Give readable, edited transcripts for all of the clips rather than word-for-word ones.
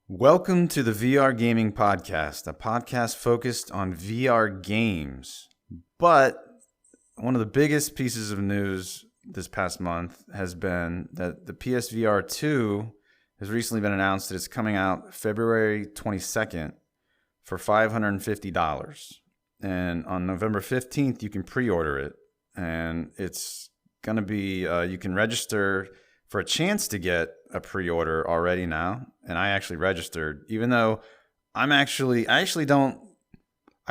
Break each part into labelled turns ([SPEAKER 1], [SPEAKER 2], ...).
[SPEAKER 1] Welcome to the VR Gaming Podcast, a podcast focused on VR games. But one of the biggest pieces of news this past month has been that the PSVR2 has recently been announced that it's coming out February 22nd for $550. And on November 15th, you can pre-order it. And it's going to be, you can register for a chance to get a pre-order already now. And I actually registered, even though I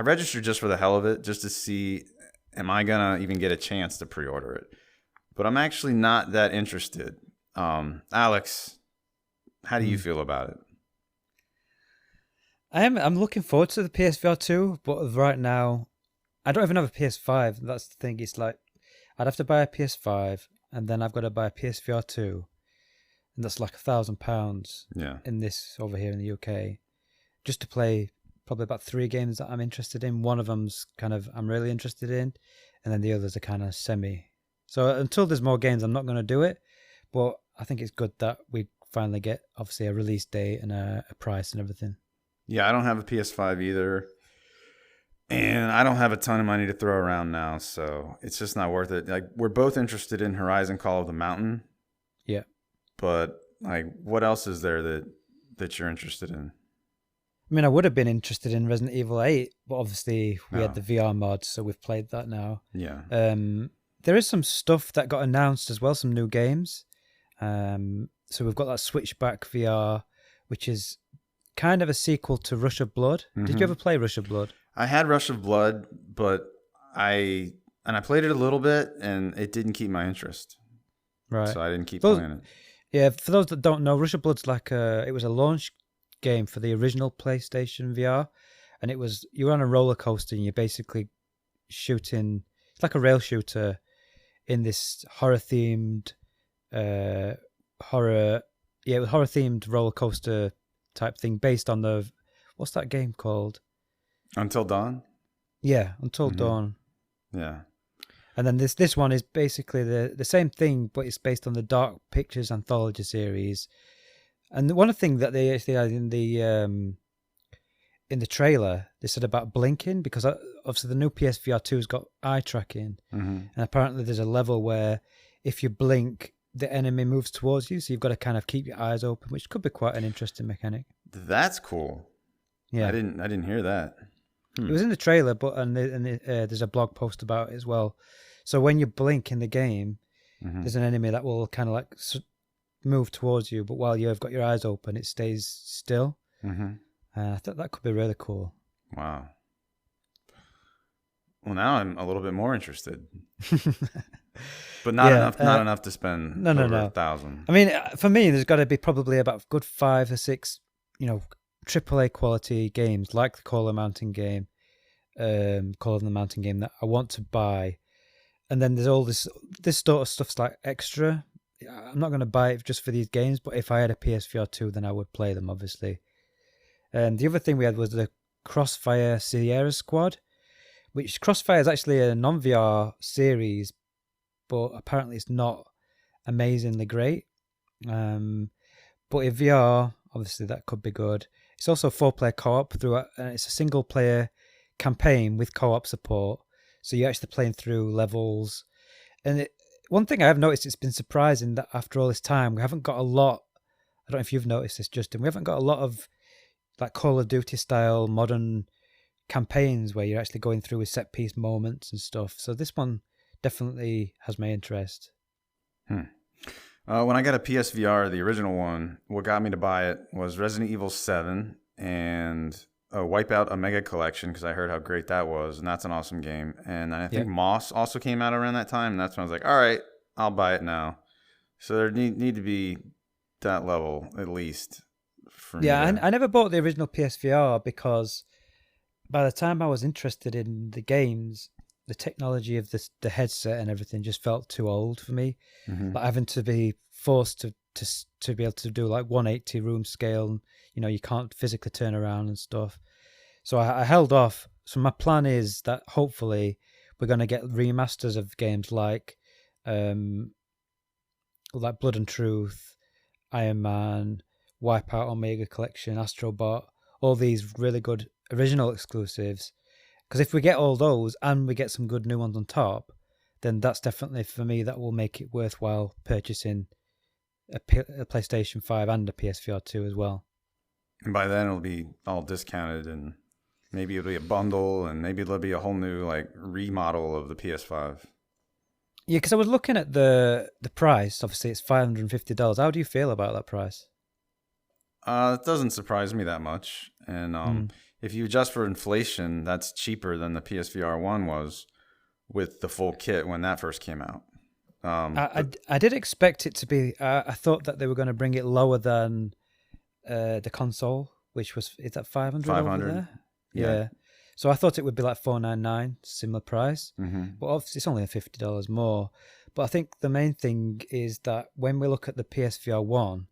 [SPEAKER 1] registered just for the hell of it, just to see, am I going to even get a chance to pre-order it? But I'm actually not that interested. Alyx, how do you feel about it?
[SPEAKER 2] I'm looking forward to the PSVR2, but right now, I don't even have a PS5. That's the thing. It's like, I'd have to buy a PS5, and then I've got to buy a PSVR2, and that's like £1,000 in this over here in the UK, just to play probably about 3 games that I'm interested in. One of them's I'm really interested in, and then the others are kind of semi. So until there's more games, I'm not going to do it, but I think it's good that we finally get, obviously, a release date and a price and everything.
[SPEAKER 1] Yeah, I don't have a PS5 either. And I don't have a ton of money to throw around now, so it's just not worth it. Like, we're both interested in Horizon Call of the Mountain.
[SPEAKER 2] Yeah.
[SPEAKER 1] But like, what else is there that you're interested in?
[SPEAKER 2] I mean, I would have been interested in Resident Evil 8, but obviously we had the VR mod, so we've played that now.
[SPEAKER 1] Yeah.
[SPEAKER 2] There is some stuff that got announced as well, some new games. So we've got that Switchback VR, which is kind of a sequel to Rush of Blood. Mm-hmm. Did you ever play Rush of Blood?
[SPEAKER 1] I had Rush of Blood, but I played it a little bit, and it didn't keep my interest.
[SPEAKER 2] Right.
[SPEAKER 1] So I didn't keep playing it.
[SPEAKER 2] Yeah, for those that don't know, Rush of Blood's it was a launch game for the original PlayStation VR, and you were on a roller coaster, and you're basically shooting. It's like a rail shooter in this horror-themed horror-themed roller coaster type thing based on what's that game called?
[SPEAKER 1] Until Dawn?
[SPEAKER 2] Yeah, Until Dawn.
[SPEAKER 1] Yeah.
[SPEAKER 2] And then this one is basically the same thing, but it's based on the Dark Pictures anthology series. And one of the things that they actually had in the trailer, they said about blinking, because obviously the new PSVR2's got eye tracking. Mm-hmm. And apparently there's a level where if you blink, the enemy moves towards you, so you've got to kind of keep your eyes open, which could be quite an interesting mechanic.
[SPEAKER 1] That's cool. Yeah, I didn't hear that.
[SPEAKER 2] It was in the trailer, but there's a blog post about it as well. So when you blink in the game, there's an enemy that will kind of like move towards you, but while you've got your eyes open, it stays still. Mm-hmm. I thought that could be really cool.
[SPEAKER 1] Wow. Well, now I'm a little bit more interested. But not enough to spend over $1,000.
[SPEAKER 2] I mean, for me, there's got to be probably about a good 5 or 6, AAA quality games like the Call of the Mountain game that I want to buy. And then there's all this sort of stuff's like extra. I'm not going to buy it just for these games, but if I had a PSVR2, then I would play them, obviously. And the other thing we had was the Crossfire Sierra Squad, which Crossfire is actually a non-VR series, but apparently it's not amazingly great. But in VR, obviously that could be good. It's also 4-player co-op and it's a single-player campaign with co-op support. So you're actually playing through levels. And one thing I have noticed, it's been surprising that after all this time, we haven't got a lot. I don't know if you've noticed this, Justin. We haven't got a lot of like Call of Duty style modern campaigns where you're actually going through with set piece moments and stuff. So this one definitely has my interest.
[SPEAKER 1] When I got a PSVR, the original one, what got me to buy it was Resident Evil 7 and Wipeout a Mega Collection, because I heard how great that was, and that's an awesome game. And I think Moss also came out around that time, and that's when I was like, all right, I'll buy it now. So there need to be that level at least for me.
[SPEAKER 2] Yeah, I never bought the original PSVR because by the time I was interested in the games, the technology of the headset and everything just felt too old for me. Mm-hmm. Like having to be forced to be able to do like 180 room scale, and you can't physically turn around and stuff. So I held off. So my plan is that hopefully we're going to get remasters of games like Blood and Truth, Iron Man, Wipeout Omega Collection, Astrobot, all these really good original exclusives. Because if we get all those and we get some good new ones on top, then that's definitely, for me, that will make it worthwhile purchasing a PlayStation 5 and a PSVR 2 as well.
[SPEAKER 1] And by then it'll be all discounted, and maybe it'll be a bundle, and maybe there'll be a whole new like remodel of the PS5.
[SPEAKER 2] Yeah, because I was looking at the price. Obviously, it's $550. How do you feel about that price?
[SPEAKER 1] It doesn't surprise me that much. And if you adjust for inflation, that's cheaper than the PSVR 1 was with the full kit when that first came out.
[SPEAKER 2] I did expect it to be. I thought that they were going to bring it lower than the console, which was, is that 500 over there? Yeah. So I thought it would be like $499, similar price. But obviously it's only $50 more. But I think the main thing is that when we look at the PSVR 1,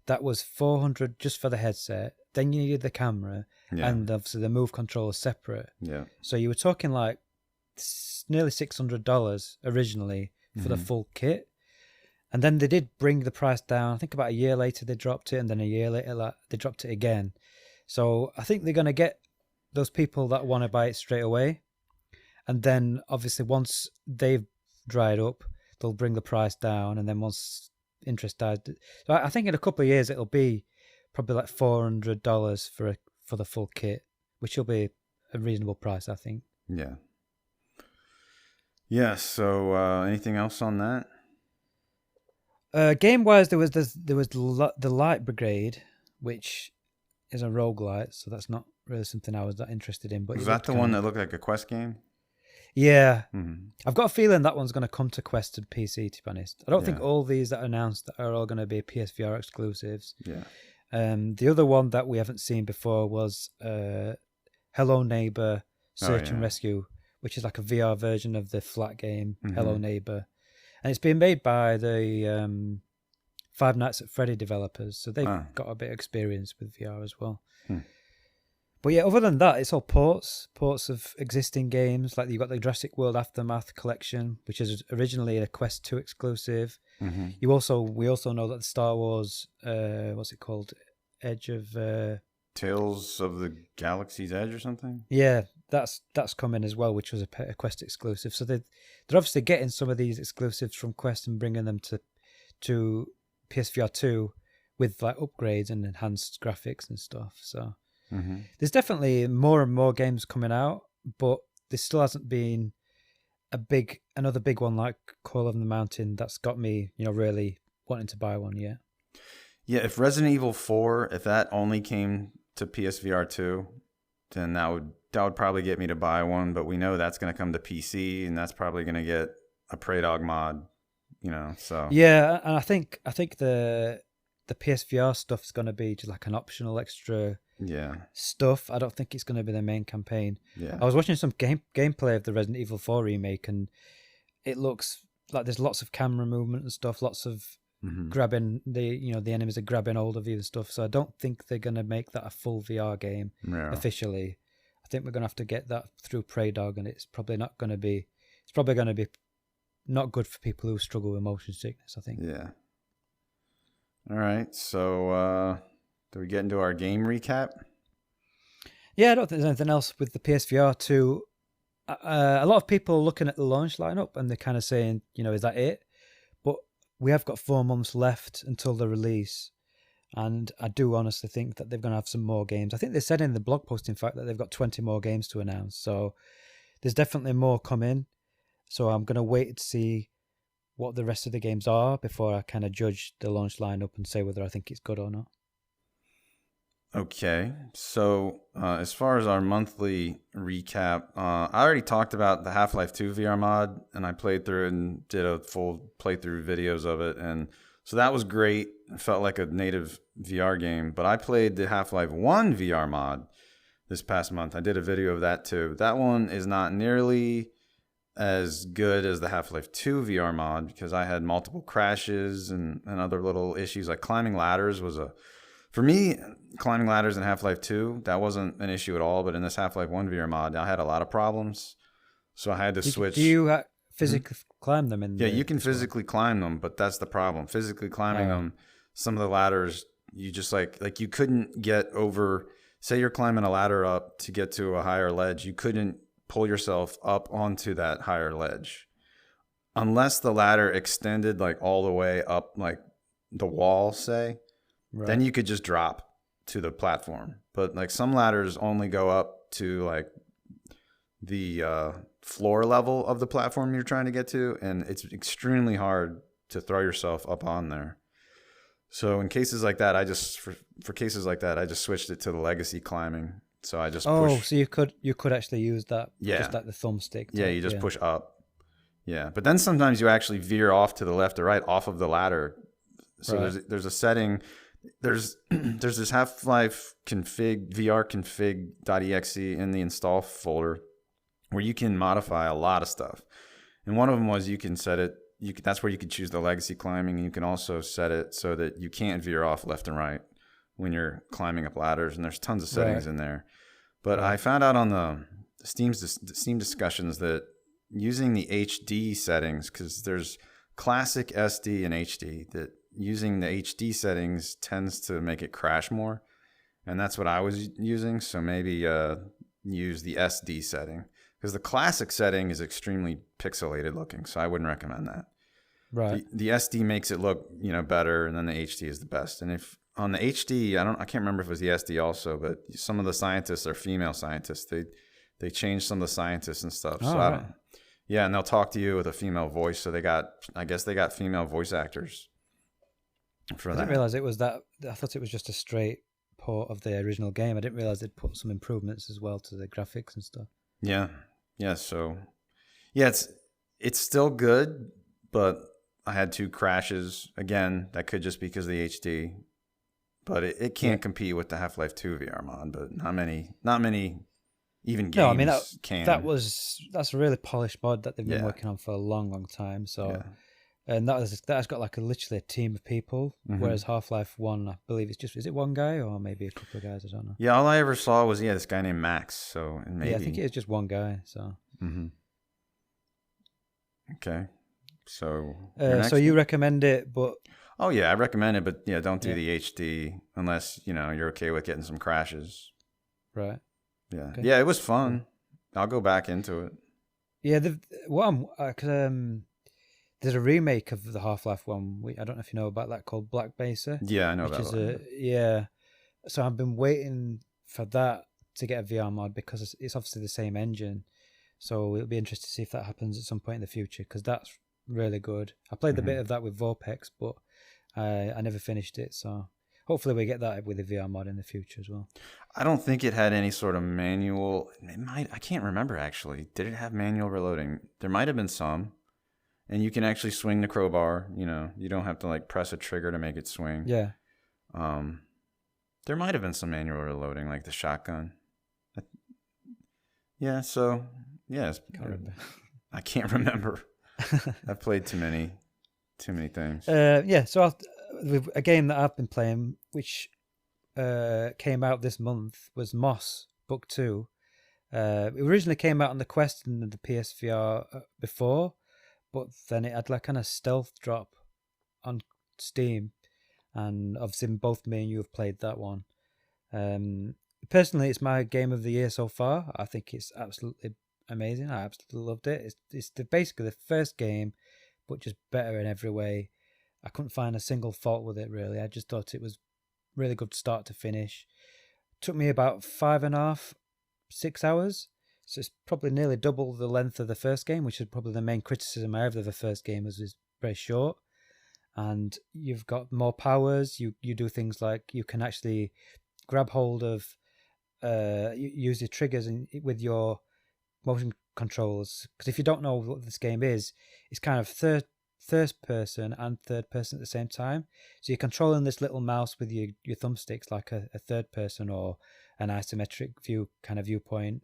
[SPEAKER 2] that was $400 just for the headset. Then you needed the camera, and obviously the Move controller separate. Yeah. So you were talking like nearly $600 originally for the full kit. And then they did bring the price down. I think about a year later they dropped it, and then a year later they dropped it again. So I think they're going to get those people that want to buy it straight away. And then obviously once they've dried up, they'll bring the price down. And then once interest dies, so I think in a couple of years it'll be probably like $400 for the full kit, which will be a reasonable price, I think.
[SPEAKER 1] Yeah. Yeah. So anything else on that?
[SPEAKER 2] Game wise, there was the Light Brigade, which is a roguelite, so that's not really something I was that interested in. But
[SPEAKER 1] was that the one that looked like a Quest game?
[SPEAKER 2] Yeah. I've got a feeling that one's going to come to Quest and PC, to be honest. I don't think all these that are announced are all going to be PSVR exclusives.
[SPEAKER 1] Yeah.
[SPEAKER 2] The other one that we haven't seen before was Hello Neighbor Search and Rescue, which is like a VR version of the flat game Hello Neighbor. And it's been made by the Five Nights at Freddy developers, so they've got a bit of experience with VR as well. But yeah, other than that, it's all ports of existing games. Like you've got the Jurassic World Aftermath collection, which is originally a Quest 2 exclusive. We also know that the Star Wars, what's it called, Edge of
[SPEAKER 1] Tales of the Galaxy's Edge or something.
[SPEAKER 2] Yeah, that's coming as well, which was a Quest exclusive. So they're obviously getting some of these exclusives from Quest and bringing them to PSVR 2 with like upgrades and enhanced graphics and stuff. So there's definitely more and more games coming out, but there still hasn't been another big one like Call of the Mountain that's got me, really wanting to buy one yet.
[SPEAKER 1] Yeah, if Resident Evil 4, if that only came to PSVR 2, then that would probably get me to buy one, but we know that's going to come to PC, and that's probably going to get a Prey Dog mod, so.
[SPEAKER 2] Yeah, and I think the PSVR stuff is going to be just like an optional extra stuff. I don't think it's going to be the main campaign. Yeah. I was watching some gameplay of the Resident Evil 4 remake, and it looks like there's lots of camera movement and stuff, lots of grabbing the enemies are grabbing hold of you and stuff. So I don't think they're going to make that a full VR game officially. I think we're going to have to get that through Prey Dog, and it's probably going to be not good for people who struggle with motion sickness, I think. Yeah.
[SPEAKER 1] All right. So do we get into our game recap?
[SPEAKER 2] Yeah, I don't think there's anything else with the PSVR 2. A lot of people are looking at the launch lineup and they're kind of saying, is that it? But we have got 4 months left until the release. And I do honestly think that they're going to have some more games. I think they said in the blog post, in fact, that they've got 20 more games to announce. So there's definitely more coming. So I'm going to wait to see what the rest of the games are before I kind of judge the launch lineup and say whether I think it's good or not.
[SPEAKER 1] Okay. So as far as our monthly recap, I already talked about the Half-Life 2 VR mod, and I played through it and did a full playthrough videos of it. And so that was great. It felt like a native VR game. But I played the Half-Life 1 VR mod this past month. I did a video of that too. That one is not nearly as good as the Half-Life 2 VR mod because I had multiple crashes and other little issues. Like climbing ladders was for me, climbing ladders in Half-Life 2, that wasn't an issue at all. But in this Half-Life 1 VR mod, I had a lot of problems. So I had to switch.
[SPEAKER 2] Do you physically climb them?
[SPEAKER 1] Yeah, you can physically climb them, but that's the problem. Physically climbing them, some of the ladders you just like you couldn't get over. Say you're climbing a ladder up to get to a higher ledge, you couldn't pull yourself up onto that higher ledge unless the ladder extended like all the way up, like the wall, say.
[SPEAKER 2] Right.
[SPEAKER 1] Then you could just drop to the platform. But like some ladders only go up to like the floor level of the platform you're trying to get to, and it's extremely hard to throw yourself up on there. So in cases like that, for cases like that, I just switched it to the legacy climbing. So I just push.
[SPEAKER 2] So you could actually use that,
[SPEAKER 1] Yeah,
[SPEAKER 2] just like the thumbstick.
[SPEAKER 1] Yeah, you just push up. Yeah, but then sometimes you actually veer off to the left or right off of the ladder. So there's a setting. There's this Half-Life config VR config.exe in the install folder where you can modify a lot of stuff. And one of them was you can set it. That's where you can choose the legacy climbing. And you can also set it so that you can't veer off left and right when you're climbing up ladders. And there's tons of settings in there. But I found out on the Steam discussions that using the HD settings, because there's classic SD and HD, that using the HD settings tends to make it crash more. And that's what I was using. So maybe use the SD setting, because the classic setting is extremely pixelated looking. So I wouldn't recommend that.
[SPEAKER 2] Right.
[SPEAKER 1] The SD makes it look, better, and then the HD is the best. And if on the HD, I can't remember if it was the SD also, but some of the scientists are female scientists. They changed some of the scientists and stuff. So I don't. Yeah, and they'll talk to you with a female voice. So I guess they got female voice actors for that.
[SPEAKER 2] I didn't realize it was that. I thought it was just a straight port of the original game. I didn't realize they'd put some improvements as well to the graphics and stuff.
[SPEAKER 1] Yeah. So it's still good, but I had 2 crashes. Again, that could just be because of the HD. But it can't compete with the Half-Life 2 VR mod, but not many even games can.
[SPEAKER 2] That's a really polished mod that they've been working on for a long, long time. So and that has got like literally a team of people, whereas Half-Life 1, I believe is it one guy or maybe a couple of guys, I don't know.
[SPEAKER 1] Yeah, all I ever saw was this guy named Max. So maybe
[SPEAKER 2] I think it is just one guy. So
[SPEAKER 1] okay. So
[SPEAKER 2] you recommend it, but
[SPEAKER 1] oh yeah, I recommend it, but don't do the HD unless you're okay with getting some crashes.
[SPEAKER 2] Right.
[SPEAKER 1] Yeah. Okay. Yeah, it was fun. I'll go back into it.
[SPEAKER 2] Yeah, there's a remake of the Half-Life 1. I don't know if you know about that, called Black Mesa.
[SPEAKER 1] Yeah, I know about that.
[SPEAKER 2] So I've been waiting for that to get a VR mod because it's obviously the same engine. So it'll be interesting to see if that happens at some point in the future, because that's really good. I played the bit of that with Vorpex, but I never finished it. So hopefully we get that with the VR mod in the future as well.
[SPEAKER 1] I don't think it had any sort of manual. It might. I can't remember actually. Did it have manual reloading? There might have been some. And you can actually swing the crowbar. You don't have to like press a trigger to make it swing.
[SPEAKER 2] Yeah.
[SPEAKER 1] There might have been some manual reloading, like the shotgun. Yeah. So yes. I can't remember. I've played too many things.
[SPEAKER 2] So a game that I've been playing, which came out this month, was Moss Book 2. It originally came out on the Quest and the PSVR before, but then it had like kind of stealth drop on Steam, and obviously both me and you have played that one. Personally, it's my game of the year so far. I think it's absolutely amazing. I absolutely loved it. It's basically the first game, but just better in every way. I couldn't find a single fault with it, really. I just thought it was really good start to finish. It took me about 5.5, 6 hours. So it's probably nearly double the length of the first game, which is probably the main criticism I have of the first game, is very short. And you've got more powers. You do things like you can actually grab hold of, use your triggers with your motion controls. Because if you don't know what this game is, it's kind of first person and third person at the same time. So you're controlling this little mouse with your thumbsticks like a third person or an isometric viewpoint.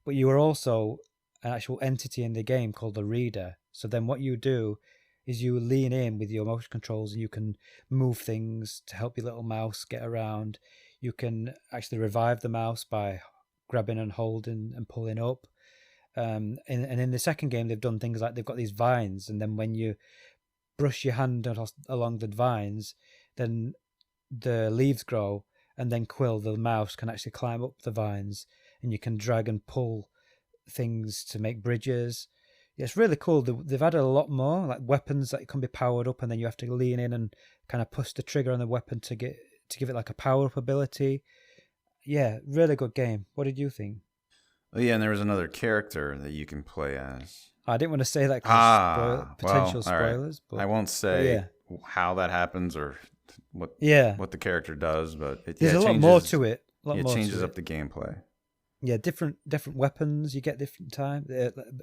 [SPEAKER 2] But you are also an actual entity in the game called a reader. So then what you do is you lean in with your motion controls and you can move things to help your little mouse get around. You can actually revive the mouse by grabbing and holding and pulling up. And in the second game, they've done things like they've got these vines, and then when you brush your hand along the vines, then the leaves grow, and then Quill, the mouse, can actually climb up the vines, and you can drag and pull things to make bridges. Yeah, it's really cool. They've added a lot more, like weapons that can be powered up, and then you have to lean in and kind of push the trigger on the weapon to give it like a power up ability. Yeah, really good game. What did you think?
[SPEAKER 1] Oh yeah, and there was another character that you can play as.
[SPEAKER 2] I didn't want to say that because potential
[SPEAKER 1] well, all right.
[SPEAKER 2] spoilers,
[SPEAKER 1] I won't
[SPEAKER 2] but
[SPEAKER 1] say
[SPEAKER 2] yeah,
[SPEAKER 1] how that happens or what
[SPEAKER 2] yeah.
[SPEAKER 1] what the character does, but
[SPEAKER 2] There's
[SPEAKER 1] it
[SPEAKER 2] a lot
[SPEAKER 1] changes.
[SPEAKER 2] more to it. A lot
[SPEAKER 1] It
[SPEAKER 2] more
[SPEAKER 1] changes
[SPEAKER 2] to
[SPEAKER 1] up
[SPEAKER 2] it.
[SPEAKER 1] the gameplay.
[SPEAKER 2] Yeah, different weapons you get different time.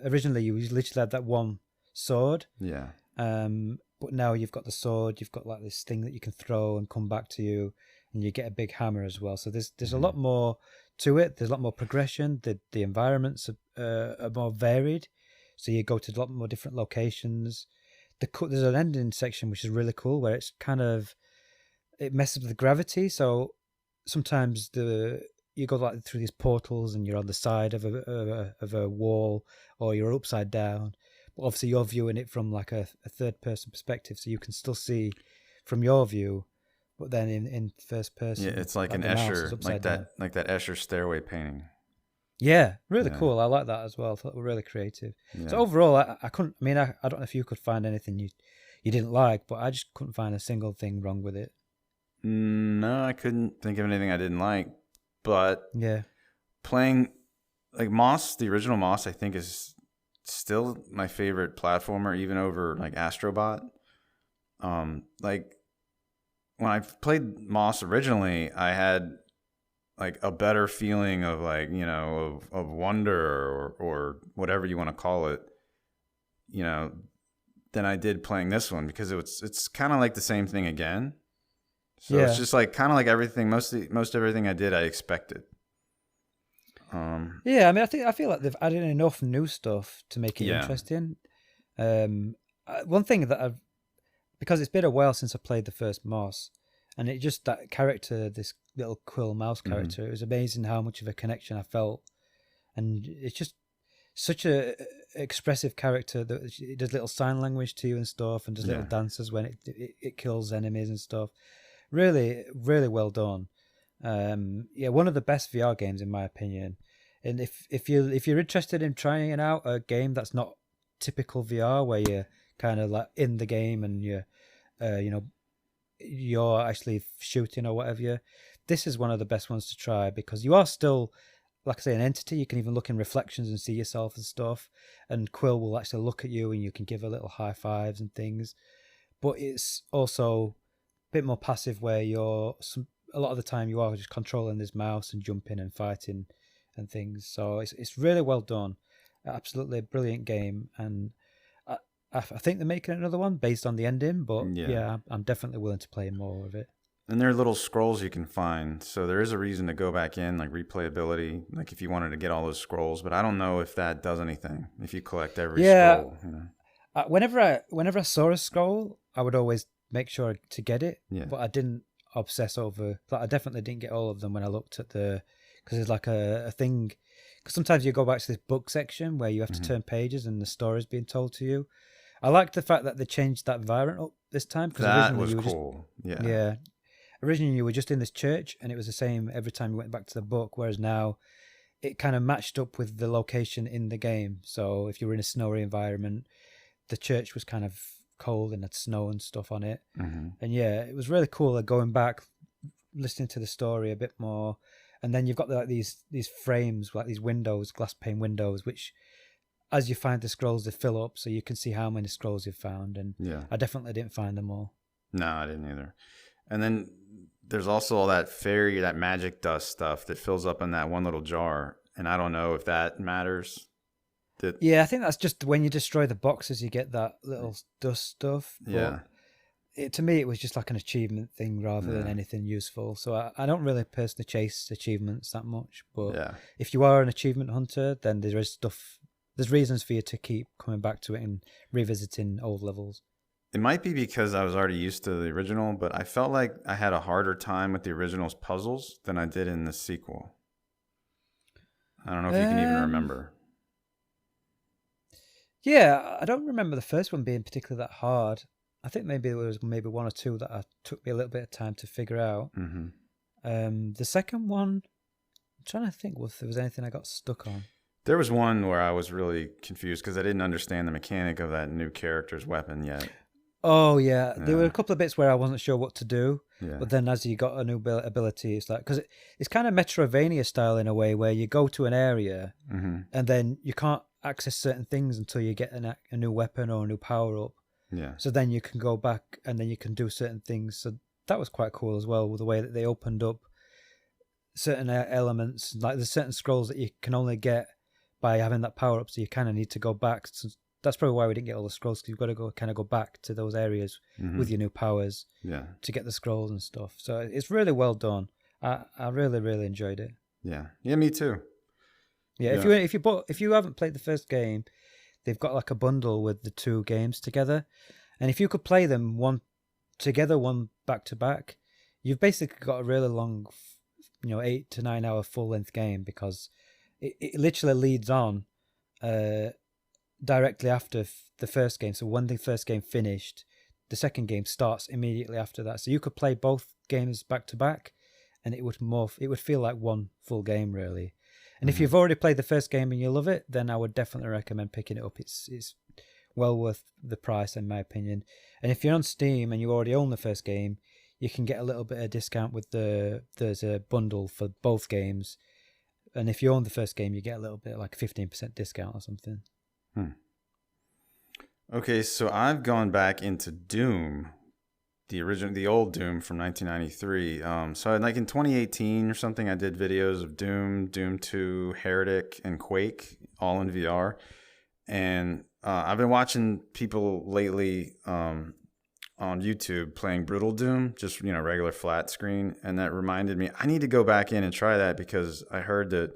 [SPEAKER 2] Originally, you literally had that one sword.
[SPEAKER 1] Yeah.
[SPEAKER 2] But now you've got the sword. You've got like this thing that you can throw and come back to you, and you get a big hammer as well. So there's a lot more to it. There's a lot more progression. The environments are more varied. So you go to a lot more different locations. There's an ending section which is really cool where it's kind of it messes with the gravity. So sometimes you go like through these portals and you're on the side of a wall or you're upside down. But obviously you're viewing it from like a third person perspective, so you can still see from your view, but then in first person.
[SPEAKER 1] Yeah, it's like an
[SPEAKER 2] the mouse is
[SPEAKER 1] Escher,
[SPEAKER 2] upside down.
[SPEAKER 1] like that Escher stairway painting.
[SPEAKER 2] Yeah, really
[SPEAKER 1] Yeah.
[SPEAKER 2] cool. I like that as well. I thought they were really creative.
[SPEAKER 1] Yeah.
[SPEAKER 2] So overall, I couldn't. I mean, I don't know if you could find anything you didn't like, but I just couldn't find a single thing wrong with it.
[SPEAKER 1] No, I couldn't think of anything I didn't like. But
[SPEAKER 2] Yeah,
[SPEAKER 1] playing like Moss, the original Moss, I think is still my favorite platformer, even over like Astrobot. Like when I played Moss originally, I had like a better feeling of like, you know, of wonder or whatever you want to call it, you know, than I did playing this one, because it's kind of like the same thing again. So
[SPEAKER 2] yeah.
[SPEAKER 1] it's just like kind of like everything, most everything I did, I expected.
[SPEAKER 2] Yeah, I mean, I feel like they've added enough new stuff to make it
[SPEAKER 1] Yeah.
[SPEAKER 2] interesting. One thing that because it's been a while since I played the first Moss, and it just that character, this little Quill mouse character, it was amazing how much of a connection I felt, and it's just such a expressive character that it does little sign language to you and stuff, and does little dances when it kills enemies and stuff. Really, really well done. Yeah, one of the best VR games in my opinion. And if you're interested in trying out a game that's not typical VR, where you're kind of like in the game and you're actually shooting or whatever, this is one of the best ones to try, because you are still, like I say, an entity. You can even look in reflections and see yourself and stuff. And Quill will actually look at you, and you can give a little high fives and things. But it's also a bit more passive, where a lot of the time you are just controlling this mouse and jumping and fighting and things. So it's really well done. Absolutely brilliant game. And I think they're making another one based on the ending, but yeah, I'm definitely willing to play more of it.
[SPEAKER 1] And there are little scrolls you can find, so there is a reason to go back in, like replayability, like if you wanted to get all those scrolls. But I don't know if that does anything if you collect every scroll. You know?
[SPEAKER 2] Whenever I saw a scroll, I would always make sure to get it, but I didn't obsess over. Like, I definitely didn't get all of them when I looked at because there's like a thing. Because sometimes you go back to this book section where you have to turn pages and the story is being told to you. I liked the fact that they changed that environment up this time, because
[SPEAKER 1] that was cool.
[SPEAKER 2] Yeah. Originally, you were just in this church, and it was the same every time you went back to the book. Whereas now, it kind of matched up with the location in the game. So if you were in a snowy environment, the church was kind of cold and had snow and stuff on it. And yeah, it was really cool. Like, going back, listening to the story a bit more, and then you've got like these frames, like these windows, glass pane windows, which, as you find the scrolls, they fill up, so you can see how many scrolls you've found. And I definitely didn't find them all. No,
[SPEAKER 1] I didn't either. And then there's also all that fairy, that magic dust stuff that fills up in that one little jar, and I don't know if that matters.
[SPEAKER 2] Yeah, I think that's just when you destroy the boxes, you get that little dust stuff. But to me, it was just like an achievement thing rather than anything useful. So I don't really personally chase achievements that much. But if you are an achievement hunter, then there's reasons for you to keep coming back to it and revisiting old levels.
[SPEAKER 1] It might be because I was already used to the original, but I felt like I had a harder time with the original's puzzles than I did in the sequel. I don't know if you can even remember.
[SPEAKER 2] Yeah, I don't remember the first one being particularly that hard. I think maybe there was maybe one or two that took me a little bit of time to figure out. The second one, I'm trying to think if there was anything I got stuck on.
[SPEAKER 1] There was one where I was really confused because I didn't understand the mechanic of that new character's weapon yet.
[SPEAKER 2] Oh, yeah. There were a couple of bits where I wasn't sure what to do.
[SPEAKER 1] Yeah.
[SPEAKER 2] But then as you got a new ability, it's like, because it's kind of Metroidvania style in a way where you go to an area and then you can't access certain things until you get a new weapon or a new power up.
[SPEAKER 1] Yeah.
[SPEAKER 2] So then you can go back and then you can do certain things. So that was quite cool as well, with the way that they opened up certain elements. Like there's certain scrolls that you can only get by having that power up, so you kind of need to go back. So that's probably why we didn't get all the scrolls, because you've got to go back to those areas with your new powers to get the scrolls and stuff. So it's really well done. I really, really enjoyed it.
[SPEAKER 1] Yeah, me too.
[SPEAKER 2] Yeah, if you haven't played the first game, they've got like a bundle with the two games together, and if you could play them one together, one back to back, you've basically got a really long, 8 to 9 hour full length game, because it literally leads on directly after the first game. So when the first game finished, the second game starts immediately after that. So you could play both games back to back, and it would feel like one full game really. And if you've already played the first game and you love it, then I would definitely recommend picking it up. It's well worth the price, in my opinion. And if you're on Steam and you already own the first game, you can get a little bit of discount with there's a bundle for both games. And if you own the first game, you get a little bit, like a 15% discount or something.
[SPEAKER 1] Okay, so I've gone back into Doom, the old Doom from 1993. So like in 2018 or something, I did videos of Doom, Doom 2, Heretic, and Quake, all in VR. And I've been watching people lately on YouTube playing Brutal Doom, just regular flat screen, and that reminded me I need to go back in and try that, because I heard that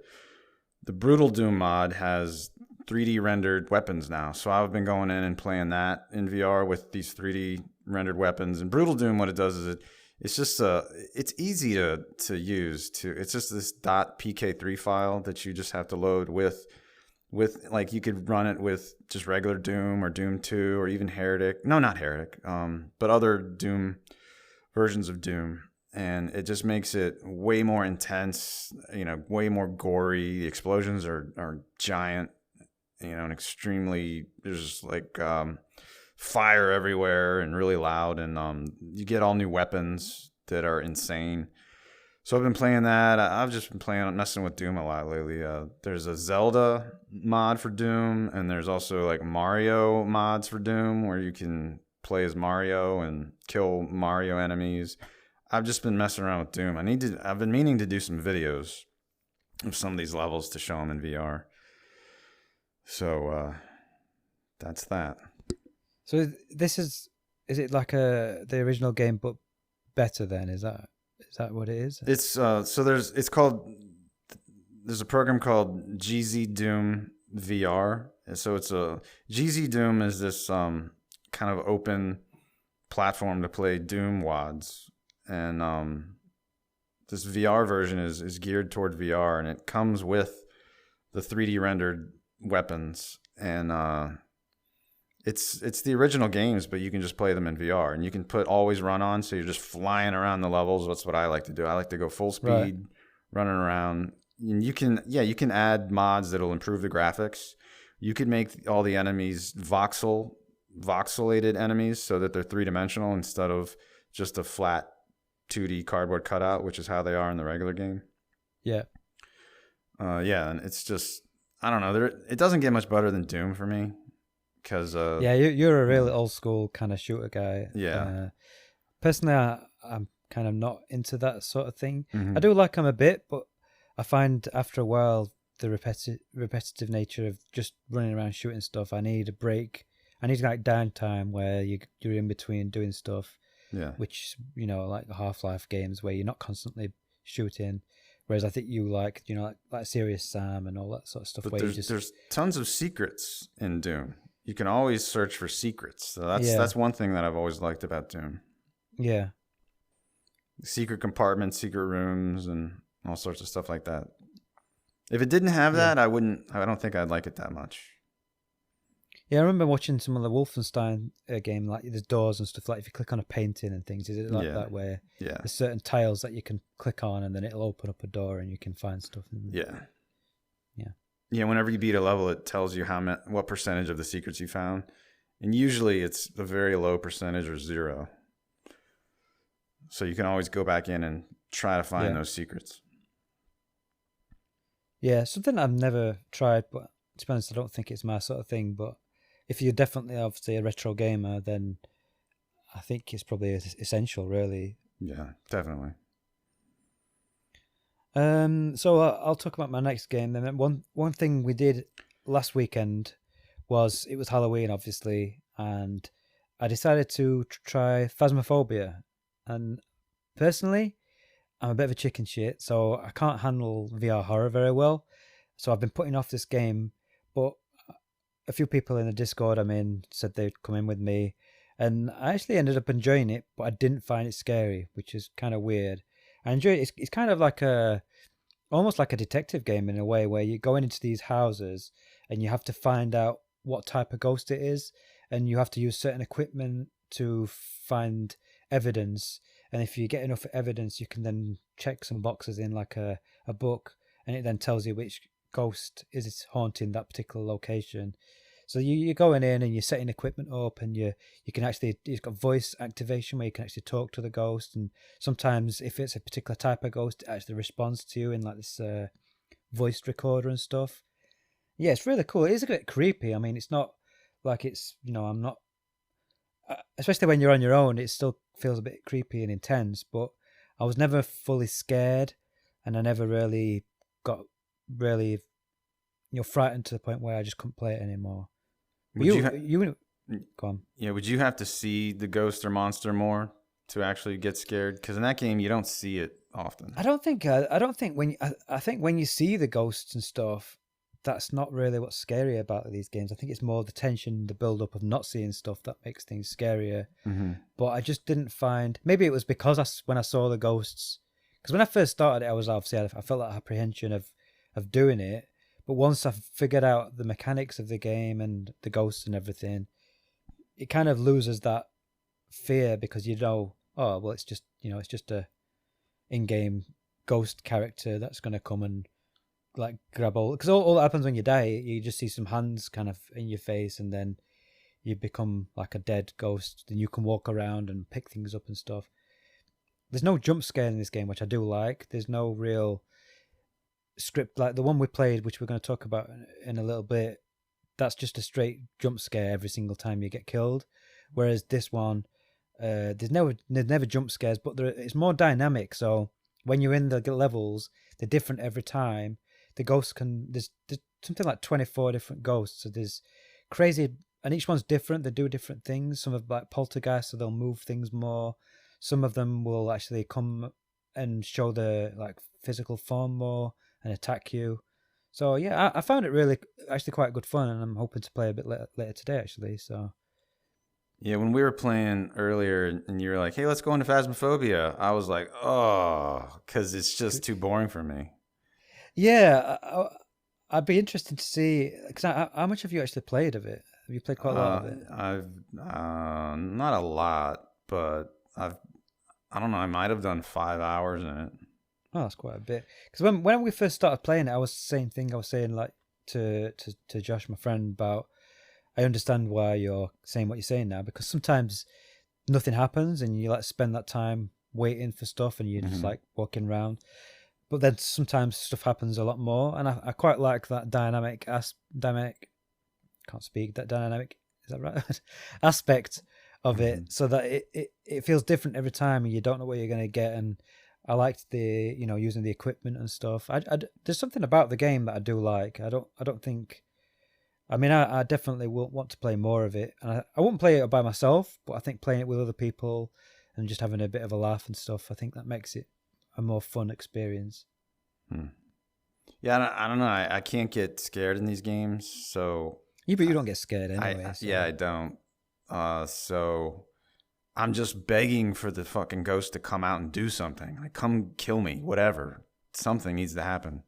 [SPEAKER 1] the Brutal Doom mod has 3D rendered weapons now. So I've been going in and playing that in VR with these 3D rendered weapons. And Brutal Doom, what it does is it's easy to use. It's just this .pk3 file that you just have to load with like you could run it with just regular Doom or Doom 2 or even Heretic. No, not Heretic, but other Doom versions of Doom. And it just makes it way more intense, way more gory. The explosions are giant, and extremely, there's just like fire everywhere and really loud. And you get all new weapons that are insane. So I've been playing that. I've just been messing with Doom a lot lately. There's a Zelda mod for Doom, and there's also like Mario mods for Doom where you can play as Mario and kill Mario enemies. I've just been messing around with Doom. I've been meaning to do some videos of some of these levels to show them in VR. So that's that.
[SPEAKER 2] So this is it like the original game but better then? Is that what it is?
[SPEAKER 1] It's there's a program called GZ Doom VR. And so GZ Doom is this kind of open platform to play Doom WADs. And this VR version is geared toward VR, and it comes with the 3D rendered weapons. And it's the original games, but you can just play them in VR, and you can put always run on, so you're just flying around the levels. That's what I like to do. I like to go full speed, running around. And you can add mods that'll improve the graphics. You could make all the enemies voxelated enemies so that they're 3-dimensional instead of just a flat 2D cardboard cutout, which is how they are in the regular game.
[SPEAKER 2] Yeah.
[SPEAKER 1] And it's just, I don't know. It doesn't get much better than Doom for me. Because
[SPEAKER 2] you're a really old school kind of shooter guy.
[SPEAKER 1] Yeah.
[SPEAKER 2] Personally, I'm kind of not into that sort of thing.
[SPEAKER 1] Mm-hmm.
[SPEAKER 2] I do like them a bit, but I find after a while the repetitive nature of just running around shooting stuff. I need a break. I need like downtime where you're in between doing stuff.
[SPEAKER 1] Yeah.
[SPEAKER 2] Which like the Half-Life games where you're not constantly shooting. Whereas I think you like like Serious Sam and all that sort of stuff.
[SPEAKER 1] But there's tons of secrets in Doom. You can always search for secrets. So that's one thing that I've always liked about Doom.
[SPEAKER 2] Yeah.
[SPEAKER 1] Secret compartments, secret rooms, and all sorts of stuff like that. If it didn't have that, I don't think I'd like it that much.
[SPEAKER 2] Yeah, I remember watching some of the Wolfenstein game, like there's doors and stuff. Like if you click on a painting and things, is it like
[SPEAKER 1] Yeah.
[SPEAKER 2] that where
[SPEAKER 1] Yeah.
[SPEAKER 2] there's certain tiles that you can click on and then it'll open up a door and you can find stuff.
[SPEAKER 1] Yeah.
[SPEAKER 2] Yeah.
[SPEAKER 1] Yeah. Whenever you beat a level, it tells you what percentage of the secrets you found, and usually it's a very low percentage or 0. So you can always go back in and try to find those secrets.
[SPEAKER 2] Yeah, something I've never tried, but to be honest, I don't think it's my sort of thing. But if you're definitely obviously a retro gamer, then I think it's probably essential, really.
[SPEAKER 1] Yeah, definitely.
[SPEAKER 2] So I'll talk about my next game. Then one thing we did last weekend was it was Halloween, obviously, and I decided to try Phasmophobia. And personally, I'm a bit of a chicken shit, so I can't handle VR horror very well. So I've been putting off this game, but a few people in the Discord I'm in said they'd come in with me, and I actually ended up enjoying it, but I didn't find it scary, which is kind of weird. I enjoy it. It's kind of like almost like a detective game in a way, where you're going into these houses and you have to find out what type of ghost it is, and you have to use certain equipment to find evidence. And if you get enough evidence, you can then check some boxes in like a book, and it then tells you which ghost is haunting that particular location. So you're going in and you're setting equipment up, and you can actually, you've got voice activation where you can actually talk to the ghost, and sometimes if it's a particular type of ghost, it actually responds to you in like this voice recorder and stuff. Yeah, it's really cool. It is a bit creepy. I mean, it's not like it's, I'm not, especially when you're on your own, it still feels a bit creepy and intense, but I was never fully scared, and I never really got really, frightened to the point where I just couldn't play it anymore. You go on.
[SPEAKER 1] Yeah, would you have to see the ghost or monster more to actually get scared? Because in that game, you don't see it often.
[SPEAKER 2] I think when you see the ghosts and stuff, that's not really what's scary about these games. I think it's more the tension, the build up of not seeing stuff that makes things scarier.
[SPEAKER 1] Mm-hmm.
[SPEAKER 2] But I just didn't find. Maybe it was because when I saw the ghosts, because when I first started it, I was obviously, I felt that apprehension of doing it. But once I figured out the mechanics of the game and the ghosts and everything, it kind of loses that fear, because oh well, it's just it's just a in-game ghost character that's going to come and like grab all, because all that happens when you die, you just see some hands kind of in your face, and then you become like a dead ghost. Then you can walk around and pick things up and stuff. There's no jump scare in this game, which I do like. There's no real script like the one we played, which we're going to talk about in a little bit. That's just a straight jump scare every single time you get killed. Whereas this one, there's never jump scares, but it's more dynamic. So when you're in the levels, they're different every time. The ghosts there's something like 24 different ghosts. So there's crazy, and each one's different. They do different things. Some of like poltergeists, so they'll move things more. Some of them will actually come and show the like physical form more and attack you. So yeah, I found it really actually quite good fun, and I'm hoping to play a bit later today actually. So
[SPEAKER 1] yeah, when we were playing earlier and you were like, "Hey, let's go into Phasmophobia," I was like, "Oh," because it's just too boring for me.
[SPEAKER 2] Yeah, I'd be interested to see, because how much have you actually played of it? Have you played quite a lot of it?
[SPEAKER 1] I've not a lot, but I don't know. I might have done 5 hours in it.
[SPEAKER 2] Oh, that's quite a bit. Because when we first started playing it, I was the same thing. I was saying like to Josh, my friend, about, I understand why you're saying what you're saying now, because sometimes nothing happens and you like spend that time waiting for stuff and you're just like walking around. But then sometimes stuff happens a lot more, and I quite like that dynamic. Can't speak. That dynamic, is that right? Aspect of it, so that it feels different every time, and you don't know what you're going to get. And I liked the using the equipment and stuff. There's something about the game that I do like. I don't think. I mean, I definitely will want to play more of it, and I won't play it by myself, but I think playing it with other people and just having a bit of a laugh and stuff, I think that makes it a more fun experience.
[SPEAKER 1] Yeah, I don't know. I can't get scared in these games, so
[SPEAKER 2] But you don't get scared anyway.
[SPEAKER 1] Yeah, I don't. So I'm just begging for the fucking ghost to come out and do something. Like, come kill me, whatever. Something needs to happen.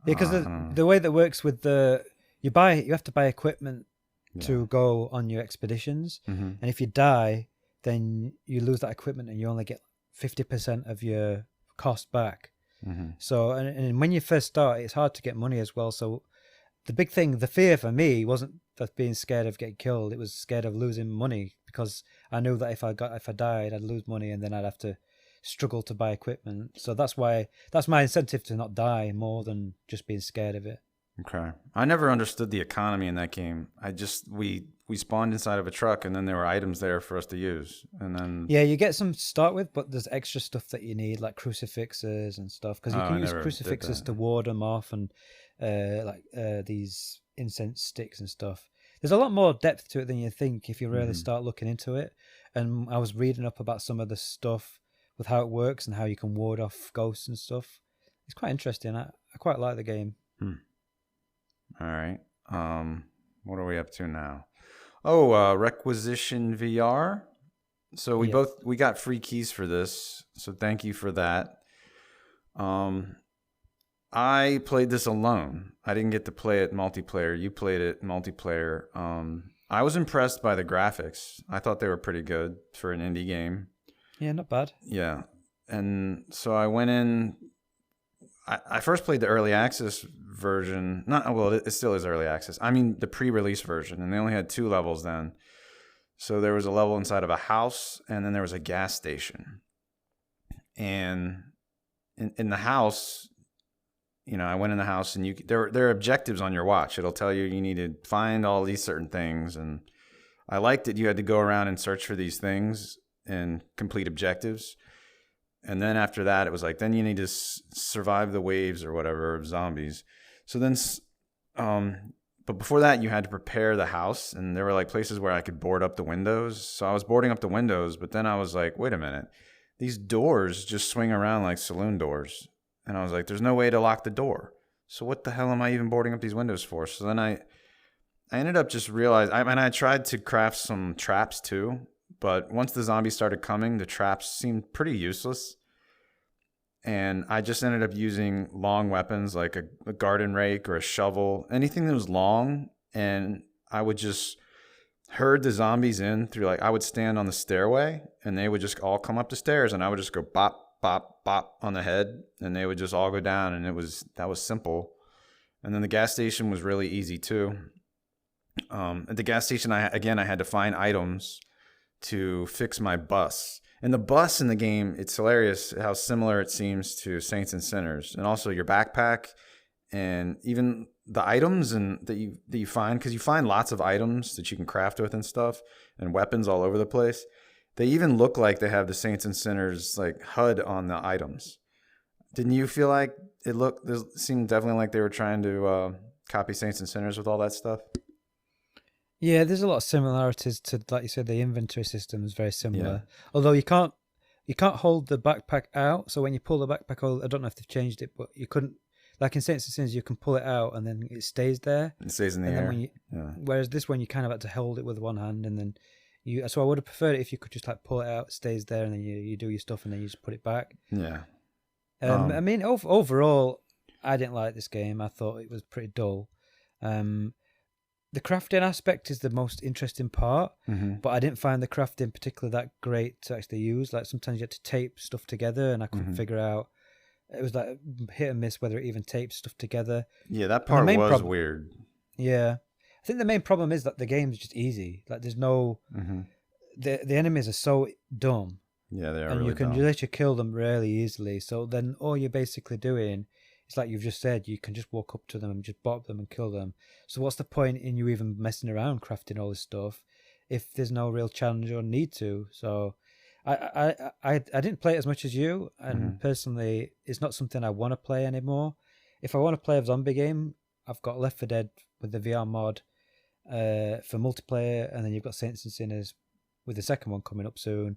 [SPEAKER 2] Yeah, because the way that works with you have to buy equipment to go on your expeditions.
[SPEAKER 1] Mm-hmm.
[SPEAKER 2] And if you die, then you lose that equipment and you only get 50% of your cost back.
[SPEAKER 1] Mm-hmm.
[SPEAKER 2] So, and when you first start, it's hard to get money as well. So the big thing, the fear for me wasn't that being scared of getting killed. It was scared of losing money, because I knew that if I died, I'd lose money and then I'd have to struggle to buy equipment. So that's my incentive to not die more than just being scared of it.
[SPEAKER 1] Okay. I never understood the economy in that game. We spawned inside of a truck, and then there were items there for us to use. And then
[SPEAKER 2] Yeah, you get some to start with, but there's extra stuff that you need, like crucifixes and stuff, because you can use crucifixes to ward them off, and these incense sticks and stuff. There's a lot more depth to it than you think if you really start looking into it. And I was reading up about some of the stuff with how it works and how you can ward off ghosts and stuff. It's quite interesting. I quite like the game.
[SPEAKER 1] All right. What are we up to now? Oh, Requisition VR. So we got free keys for this. So thank you for that. I played this alone. I didn't get to play it multiplayer. You played it multiplayer. I was impressed by the graphics. I thought they were pretty good for an indie game.
[SPEAKER 2] Yeah, not bad.
[SPEAKER 1] Yeah. And so I went in. I first played the early access version. It still is early access. I mean, the pre-release version, and they only had 2 levels then. So there was a level inside of a house, and then there was a gas station. And in the house, I went in the house, and there are objectives on your watch. It'll tell you need to find all these certain things, and I liked it. You had to go around and search for these things and complete objectives. And then after that, it was like, then you need to survive the waves or whatever of zombies. So then, but before that, you had to prepare the house. And there were like places where I could board up the windows. So I was boarding up the windows, but then I was like, wait a minute. These doors just swing around like saloon doors. And I was like, there's no way to lock the door. So what the hell am I even boarding up these windows for? So then I ended up just realizing, I tried to craft some traps too. But once the zombies started coming, the traps seemed pretty useless. And I just ended up using long weapons like a garden rake or a shovel, anything that was long. And I would just herd the zombies in through, I would stand on the stairway and they would just all come up the stairs, and I would just go bop, bop, bop on the head, and they would just all go down. And that was simple. And then the gas station was really easy too. At the gas station, I had to find items to fix my bus. And the bus in the game, it's hilarious how similar it seems to Saints and Sinners, and also your backpack, and even the items that you find, because you find lots of items that you can craft with and stuff, and weapons all over the place. They even look like they have the Saints and Sinners HUD on the items. Didn't you feel like it seemed definitely like they were trying to copy Saints and Sinners with all that stuff?
[SPEAKER 2] Yeah, there's a lot of similarities to, like you said, the inventory system is very similar. Yeah. Although you can't hold the backpack out. So when you pull the backpack out, I don't know if they've changed it, but you couldn't, like in Saints and Sinners, you can pull it out and then it stays there.
[SPEAKER 1] It stays in the air.
[SPEAKER 2] Whereas this one, you kind of had to hold it with one hand, and then so I would have preferred it if you could just pull it out, it stays there, and then you do your stuff, and then you just put it back.
[SPEAKER 1] Yeah.
[SPEAKER 2] I mean, overall, I didn't like this game. I thought it was pretty dull. The crafting aspect is the most interesting part, but I didn't find the crafting particularly that great to actually use. Like sometimes you had to tape stuff together, and I couldn't figure out. It was like hit and miss whether it even taped stuff together.
[SPEAKER 1] Yeah, that part was weird.
[SPEAKER 2] Yeah, I think the main problem is that the game's just easy. Like there's no, the enemies are so dumb.
[SPEAKER 1] Yeah, they are.
[SPEAKER 2] And
[SPEAKER 1] really
[SPEAKER 2] you can
[SPEAKER 1] dumb.
[SPEAKER 2] literally kill them really easily. So then all you're basically doing, it's like you've just said, you can just walk up to them and just bop them and kill them. So what's the point in you even messing around crafting all this stuff if there's no real challenge or need to? So I didn't play it as much as you, and personally, it's not something I want to play anymore. If I want to play a zombie game, I've got Left 4 Dead with the VR mod for multiplayer, and then you've got Saints and Sinners with the second one coming up soon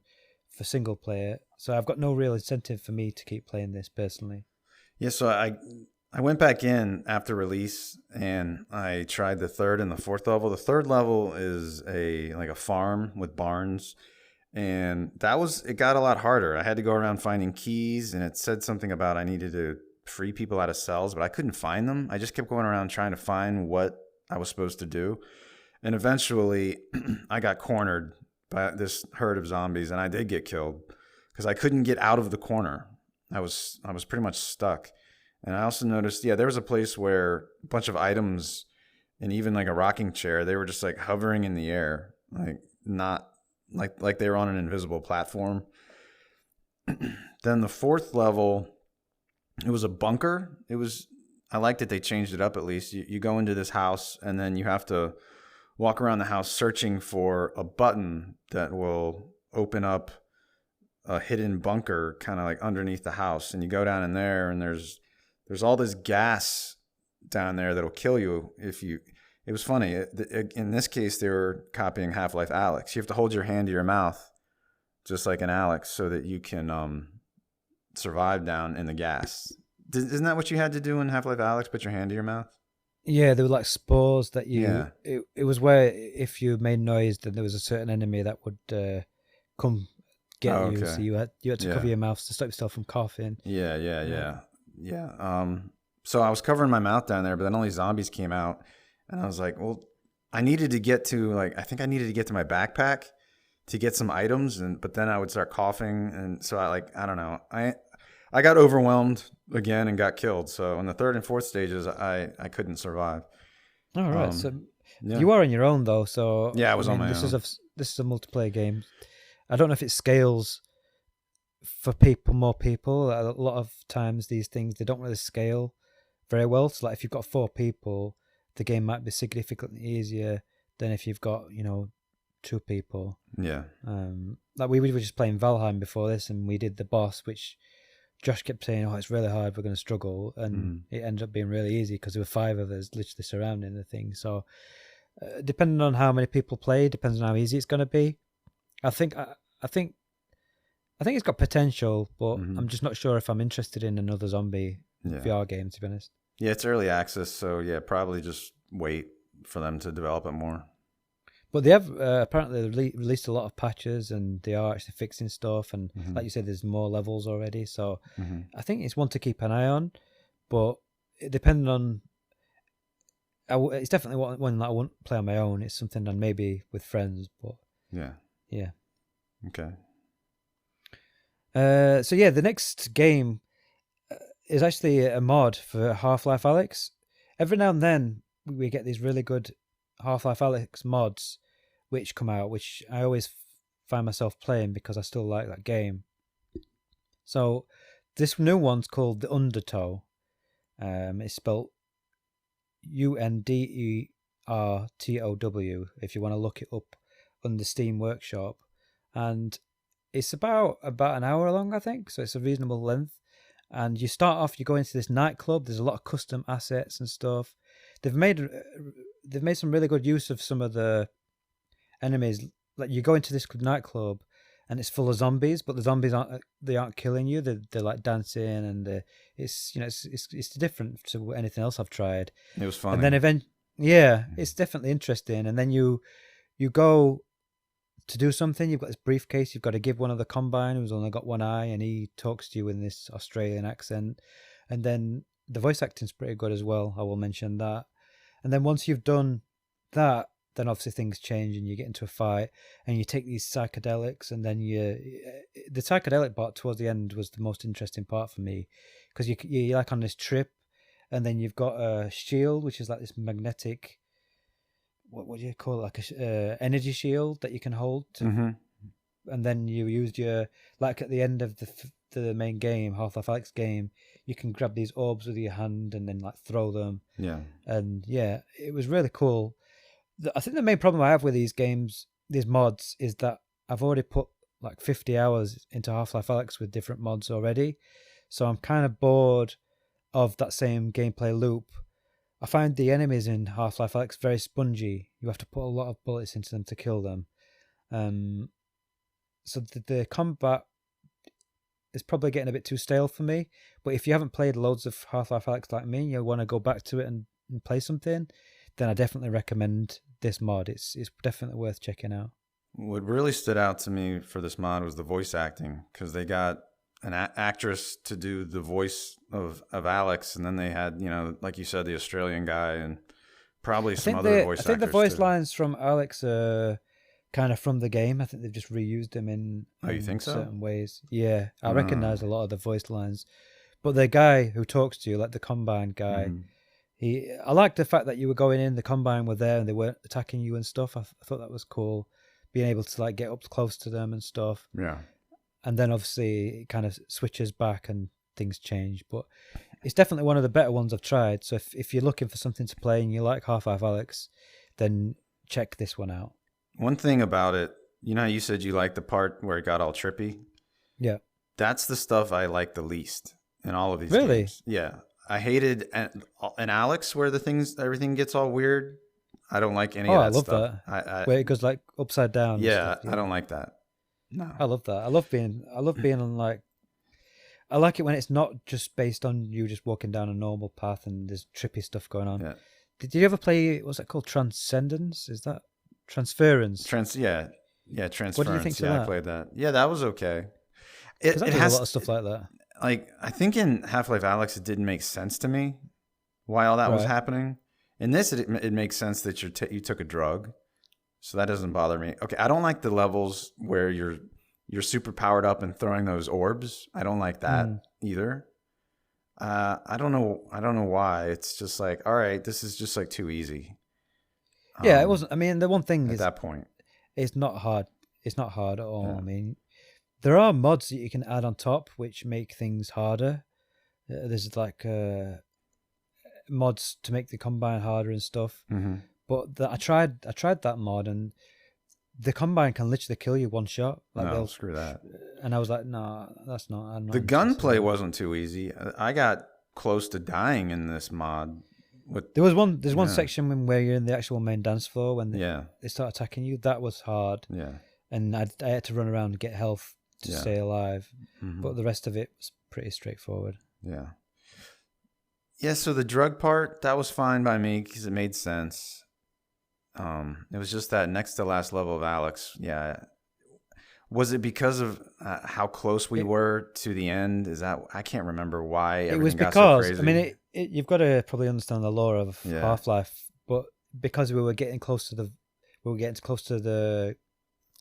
[SPEAKER 2] for single player. So I've got no real incentive for me to keep playing this personally.
[SPEAKER 1] Yeah, so I went back in after release and I tried the 3rd and the 4th level. The 3rd level is a farm with barns, and it got a lot harder. I had to go around finding keys, and it said something about I needed to free people out of cells, but I couldn't find them. I just kept going around trying to find what I was supposed to do. And eventually, I got cornered by this herd of zombies, and I did get killed because I couldn't get out of the corner. I was pretty much stuck. And I also noticed, there was a place where a bunch of items and even like a rocking chair, they were just like hovering in the air, like not like they were on an invisible platform. Then the fourth level, it was a bunker. I liked that they changed it up at least. You go into this house and then you have to walk around the house searching for a button that will open up a hidden bunker kind of like underneath the house. And you go down in there and there's all this gas down there that'll kill you if you... It was funny. In this case, they were copying Half-Life Alyx. You have to hold your hand to your mouth, just like an Alyx, so that you can survive down in the gas. Isn't that what you had to do in Half-Life Alyx? Put your hand to your mouth?
[SPEAKER 2] Yeah, there were like spores that you... Yeah. It was where if you made noise, then there was a certain enemy that would come get you. So you had to cover your mouth to stop yourself from coughing.
[SPEAKER 1] Yeah. So I was covering my mouth down there, but then all these zombies came out. And I was like, well, I needed to get to I think I needed to get to my backpack to get some items. But then I would start coughing. And so I don't know. I got overwhelmed again and got killed. So in the third and fourth stages, I couldn't survive.
[SPEAKER 2] All right. So you are on your own though. So
[SPEAKER 1] yeah, I was on my own.
[SPEAKER 2] This is a multiplayer game. I don't know if it scales for more people. A lot of times these things, they don't really scale very well. So like if you've got 4 people, the game might be significantly easier than if you've got, 2 people.
[SPEAKER 1] Yeah.
[SPEAKER 2] Like we were just playing Valheim before this, and we did the boss, which Josh kept saying, "Oh, it's really hard. We're going to struggle," and it ended up being really easy because there were 5 of us literally surrounding the thing. So, depending on how many people play, depends on how easy it's going to be. I think it's got potential, but I'm just not sure if I'm interested in another zombie VR game, to be honest.
[SPEAKER 1] Yeah, it's early access, so probably just wait for them to develop it more.
[SPEAKER 2] But they have apparently released a lot of patches, and they are actually fixing stuff. And like you said, there's more levels already, so I think it's one to keep an eye on. But depending on, it's definitely one that I won't play on my own. It's something that maybe with friends, but yeah.
[SPEAKER 1] Okay.
[SPEAKER 2] So the next game is actually a mod for Half-Life Alyx. Every now and then we get these really good Half-Life Alyx mods which come out, which I always find myself playing because I still like that game. So this new one's called the Undertow. It's spelled Undertow if you want to look it up on the Steam Workshop. And it's about an hour long, I think, so it's a reasonable length. And you start off, you go into this nightclub. There's a lot of custom assets and stuff. They've made some really good use of some of the enemies. Like you go into this nightclub, and it's full of zombies, but the zombies aren't killing you. They're like dancing, and it's different to anything else I've tried.
[SPEAKER 1] It was fun.
[SPEAKER 2] And then it's definitely interesting. And then you go to do something. You've got this briefcase. You've got to give one of the Combine who's only got one eye, and he talks to you in this Australian accent. And then the voice acting's pretty good as well. I will mention that. And then once you've done that, then obviously things change, and you get into a fight, and you take these psychedelics, and then the psychedelic part towards the end was the most interesting part for me, because you're like on this trip, and then you've got a shield, which is like this magnetic. What do you call it? Like a energy shield that you can hold, and then you used your, like at the end of the main game, Half-Life Alyx game, you can grab these orbs with your hand and then like throw them.
[SPEAKER 1] Yeah,
[SPEAKER 2] and it was really cool. I think the main problem I have with these games, these mods, is that I've already put like 50 hours into Half-Life Alyx with different mods already, so I'm kind of bored of that same gameplay loop. I find the enemies in Half-Life Alyx very spongy. You have to put a lot of bullets into them to kill them. So the combat is probably getting a bit too stale for me. But if you haven't played loads of Half-Life Alyx like me, you want to go back to it and play something, then I definitely recommend this mod. It's definitely worth checking out.
[SPEAKER 1] What really stood out to me for this mod was the voice acting, because they got an actress to do the voice of Alyx, and then they had, like you said, the Australian guy and Probably some other voice actors.
[SPEAKER 2] I think the voice
[SPEAKER 1] too.
[SPEAKER 2] lines from Alyx are kind of from the game. I think they've just reused them in
[SPEAKER 1] you think so?
[SPEAKER 2] certain ways. Yeah, I recognize a lot of the voice lines. But the guy who talks to you, like the Combine guy, I liked the fact that you were going in, the Combine were there and they weren't attacking you and stuff. I thought that was cool, being able to like get up close to them and stuff.
[SPEAKER 1] Yeah.
[SPEAKER 2] And then obviously it kind of switches back and things change. But it's definitely one of the better ones I've tried. So if you're looking for something to play and you like Half-Life Alyx, then check this one out.
[SPEAKER 1] One thing about it, you know how you said you liked the part where it got all trippy?
[SPEAKER 2] Yeah.
[SPEAKER 1] That's the stuff I like the least in all of these
[SPEAKER 2] really?
[SPEAKER 1] games. Yeah. I hated an Alyx where everything gets all weird. I don't like any of that stuff.
[SPEAKER 2] I love that. Where it goes like upside down.
[SPEAKER 1] Yeah, I don't like that. No.
[SPEAKER 2] I love that. I love being on like, I like it when it's not just based on you just walking down a normal path and there's trippy stuff going on.
[SPEAKER 1] Yeah.
[SPEAKER 2] Did you ever play, what's it called? Transcendence? Is that Transference?
[SPEAKER 1] Yeah, Transference.
[SPEAKER 2] What do you think of that?
[SPEAKER 1] I played that. Yeah, that was okay.
[SPEAKER 2] It has a lot of stuff like that.
[SPEAKER 1] Like, I think in Half-Life Alyx, it didn't make sense to me why all that was happening. In this, it makes sense that you took a drug, so that doesn't bother me. Okay, I don't like the levels where you're super powered up and throwing those orbs. I don't like that either. I don't know why. It's just like, all right, this is just like too easy.
[SPEAKER 2] Yeah, it wasn't. I mean, the one thing
[SPEAKER 1] at
[SPEAKER 2] is
[SPEAKER 1] that point,
[SPEAKER 2] it's not hard. It's not hard at all.
[SPEAKER 1] Yeah.
[SPEAKER 2] I mean, there are mods that you can add on top which make things harder. There's like mods to make the Combine harder and stuff.
[SPEAKER 1] Mm-hmm.
[SPEAKER 2] But I tried that mod and the Combine can literally kill you one shot. Like
[SPEAKER 1] no, screw that.
[SPEAKER 2] And I was like, no, that's not. I'm not
[SPEAKER 1] the gunplay wasn't too easy. I got close to dying in this mod.
[SPEAKER 2] There's one section where you're in the actual main dance floor when they start attacking you. That was hard.
[SPEAKER 1] Yeah.
[SPEAKER 2] And I had to run around and get health to stay alive.
[SPEAKER 1] Mm-hmm.
[SPEAKER 2] But the rest of it was pretty straightforward.
[SPEAKER 1] Yeah. Yeah, so the drug part, that was fine by me because it made sense. It was just that next to last level of Alyx. Yeah. Was it because of how close we were to the end? I can't remember why everything got so crazy.
[SPEAKER 2] I mean, you've got to probably understand the lore of Half-Life, but because we were getting close to the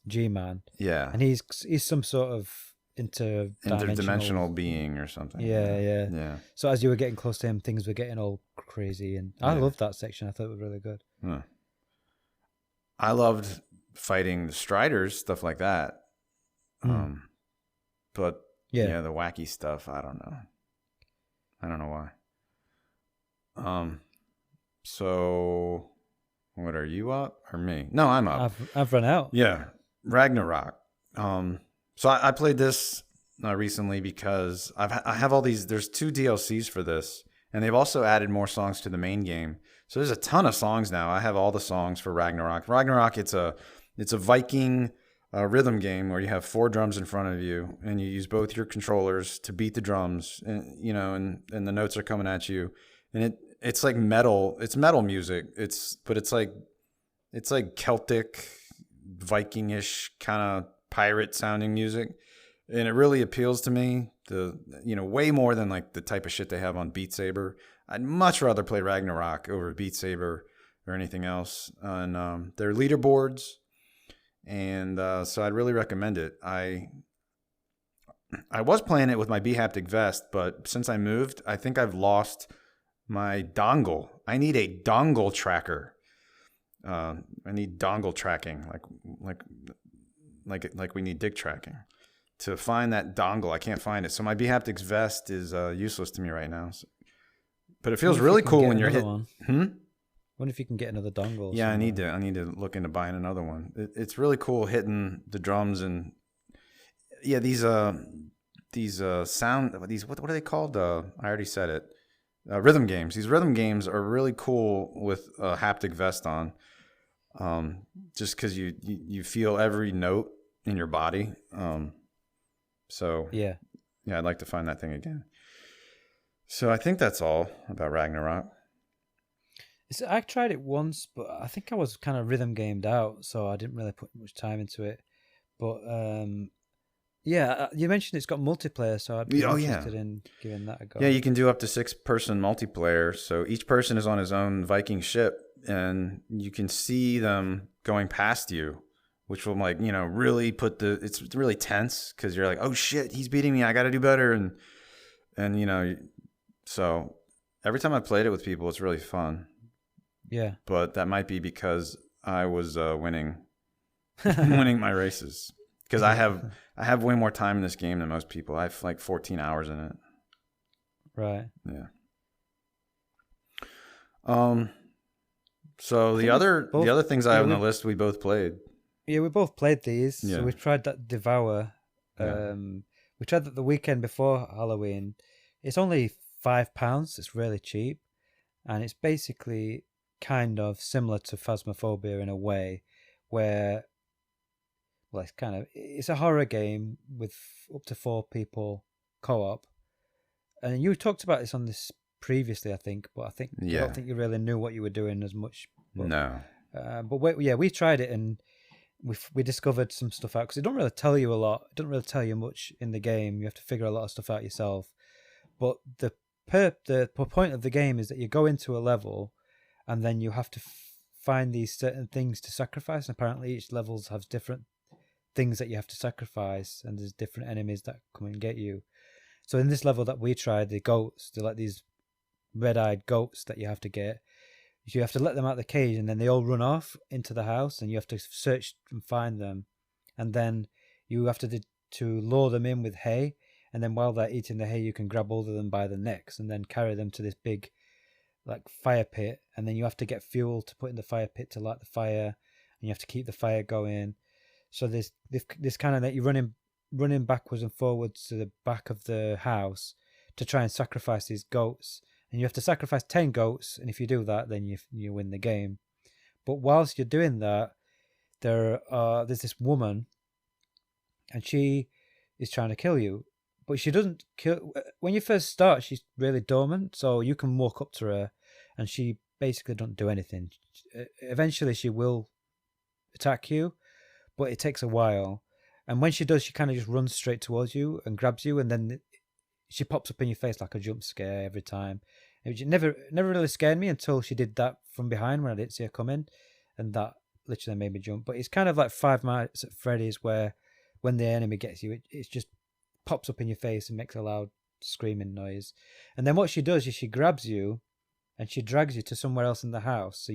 [SPEAKER 2] G-Man.
[SPEAKER 1] Yeah.
[SPEAKER 2] And he's some sort of
[SPEAKER 1] interdimensional being or something.
[SPEAKER 2] Yeah. So as you were getting close to him, things were getting all crazy, and I loved that section. I thought it was really good.
[SPEAKER 1] Huh. I loved fighting the Striders, stuff like that. But the wacky stuff, I don't know why. So what are you up or me? No, I'm up.
[SPEAKER 2] I've run out.
[SPEAKER 1] Yeah, Ragnarok. So I played this recently because I have all these. There's 2 DLCs for this, and they've also added more songs to the main game. So there's a ton of songs now. I have all the songs for Ragnarok. Ragnarok, it's a Viking rhythm game where you have 4 drums in front of you, and you use both your controllers to beat the drums, and and the notes are coming at you, and it's like metal. It's metal music. It's like Celtic, Viking-ish kind of pirate sounding music, and it really appeals to me. Way more than like the type of shit they have on Beat Saber. I'd much rather play Ragnarok over Beat Saber or anything else. And their leaderboards. And so I'd really recommend it. I was playing it with my B-Haptic vest, but since I moved, I think I've lost my dongle. I need a dongle tracker. I need dongle tracking, like we need dick tracking. To find that dongle, I can't find it. So my B-Haptic vest is useless to me right now. But it feels really cool when you're hit.
[SPEAKER 2] Wonder if you can get another dongle.
[SPEAKER 1] Yeah, I need to look into buying another one. It's really cool hitting the drums and these sound what are they called? I already said it. Rhythm games. These rhythm games are really cool with a haptic vest on. Just because you feel every note in your body. So I'd like to find that thing again. So I think that's all about Ragnarok.
[SPEAKER 2] I tried it once, but I think I was kind of rhythm gamed out, so I didn't really put much time into it. But you mentioned it's got multiplayer, so I'd be interested in giving that a go.
[SPEAKER 1] Yeah, you can do up to 6-person multiplayer. So each person is on his own Viking ship, and you can see them going past you, which will like, really it's really tense because you're like, oh shit, he's beating me. I got to do better. And so every time I played it with people, it's really fun.
[SPEAKER 2] Yeah.
[SPEAKER 1] But that might be because I was winning my races. Because I have way more time in this game than most people. I have like 14 hours in it.
[SPEAKER 2] Right.
[SPEAKER 1] Yeah. So the other things I have on the list, we both played.
[SPEAKER 2] Yeah, we both played these.
[SPEAKER 1] Yeah.
[SPEAKER 2] So we tried that Devour.
[SPEAKER 1] Yeah.
[SPEAKER 2] We tried that the weekend before Halloween. It's only £5. It's really cheap, and it's basically kind of similar to Phasmophobia in a way, where, well, it's a horror game with up to 4 people co-op. And you talked about this on this previously, I think, but I don't think you really knew what you were doing as much. But,
[SPEAKER 1] no.
[SPEAKER 2] We tried it, and we discovered some stuff out, because it don't really tell you a lot. It doesn't really tell you much in the game. You have to figure a lot of stuff out yourself. But the point of the game is that you go into a level, and then you have to find these certain things to sacrifice. And apparently each level has different things that you have to sacrifice, and there's different enemies that come and get you. So in this level that we tried, the goats, they're like these red-eyed goats that you have to get. You have to let them out of the cage, and then they all run off into the house, and you have to search and find them. And then you have to lure them in with hay, and then while they're eating the hay, you can grab hold of them by the necks and then carry them to this big like fire pit, and then you have to get fuel to put in the fire pit to light the fire, and you have to keep the fire going. So this kind of that you're running backwards and forwards to the back of the house to try and sacrifice these goats. And you have to sacrifice 10 goats, and if you do that, then you win the game. But whilst you're doing that, there's this woman, and she is trying to kill you. But she doesn't kill... When you first start, she's really dormant, so you can walk up to her, and she basically doesn't do anything. Eventually, she will attack you, but it takes a while. And when she does, she kind of just runs straight towards you and grabs you, and then she pops up in your face like a jump scare every time. It never really scared me until she did that from behind when I didn't see her coming, and that literally made me jump. But it's kind of like Five Nights at Freddy's, where when the enemy gets you, it just pops up in your face and makes a loud screaming noise. And then what she does is she grabs you and she drags you to somewhere else in the house. So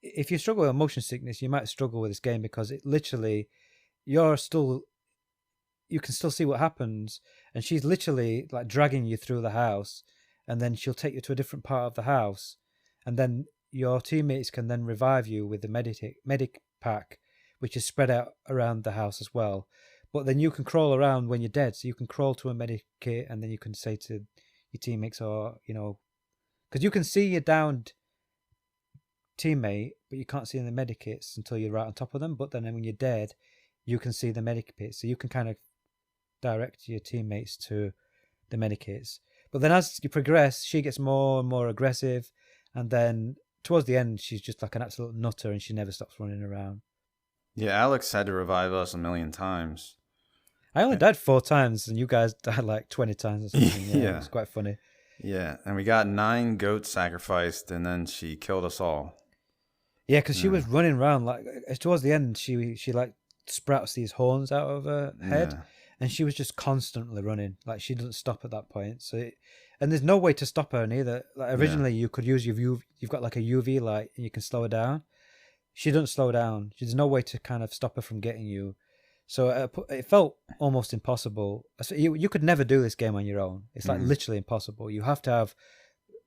[SPEAKER 2] if you struggle with motion sickness, you might struggle with this game, because it literally, you can still see what happens, and she's literally like dragging you through the house, and then she'll take you to a different part of the house, and then your teammates can then revive you with the medic pack, which is spread out around the house as well. But then you can crawl around when you're dead, so you can crawl to a medic kit, and then you can say to your teammates, or because you can see your downed teammate, but you can't see the medic kits until you're right on top of them. But then when you're dead, you can see the medic kit, so you can kind of direct your teammates to the medikits. But then as you progress, she gets more and more aggressive, and then towards the end, she's just like an absolute nutter, and she never stops running around.
[SPEAKER 1] Yeah, Alyx had to revive us a million times.
[SPEAKER 2] I only died 4 times, and you guys died like 20 times or something. Yeah. It's quite funny.
[SPEAKER 1] Yeah, and we got 9 goats sacrificed, and then she killed us all.
[SPEAKER 2] Yeah, because she was running around, like towards the end, she like sprouts these horns out of her head, and she was just constantly running. Like, she doesn't stop at that point. And there's no way to stop her neither. Like, originally you could use you've got like a UV light, and you can slow her down. She doesn't slow down. There's no way to kind of stop her from getting you. So it felt almost impossible. So you could never do this game on your own. It's like literally impossible. You have to have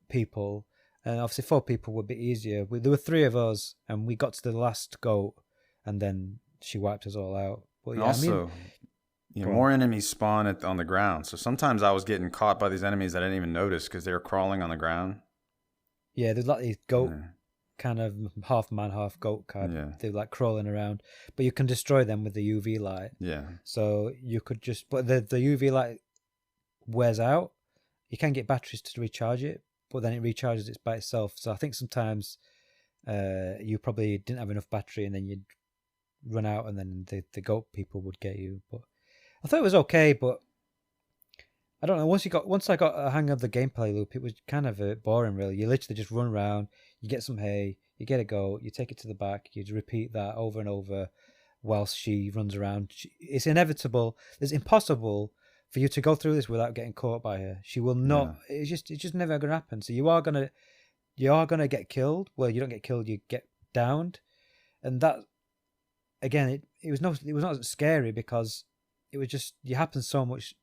[SPEAKER 2] people, and obviously 4 people would be easier. There were 3 of us, and we got to the last goat, and then she wiped us all out. But
[SPEAKER 1] yeah, more enemies spawn on the ground. So sometimes I was getting caught by these enemies that I didn't even notice because they were crawling on the ground.
[SPEAKER 2] Yeah, there's like these goat kind of half man, half goat kind.
[SPEAKER 1] Yeah.
[SPEAKER 2] They're like crawling around, but you can destroy them with the UV light.
[SPEAKER 1] Yeah.
[SPEAKER 2] So you could but the UV light wears out. You can get batteries to recharge it, but then it recharges it by itself. So I think sometimes you probably didn't have enough battery, and then you'd run out, and then the goat people would get you. But I thought it was okay, but I don't know. Once I got a hang of the gameplay loop, it was kind of boring, really. You literally just run around, you get some hay, You get a go, you take it to the back, you repeat that over and over whilst she runs around. It's inevitable. It's impossible for you to go through this without getting caught by her. She will not. Yeah. It's just never going to happen. So you are gonna get killed. Well, you don't get killed, you get downed, and that again, it was not scary because it was just you happened so much.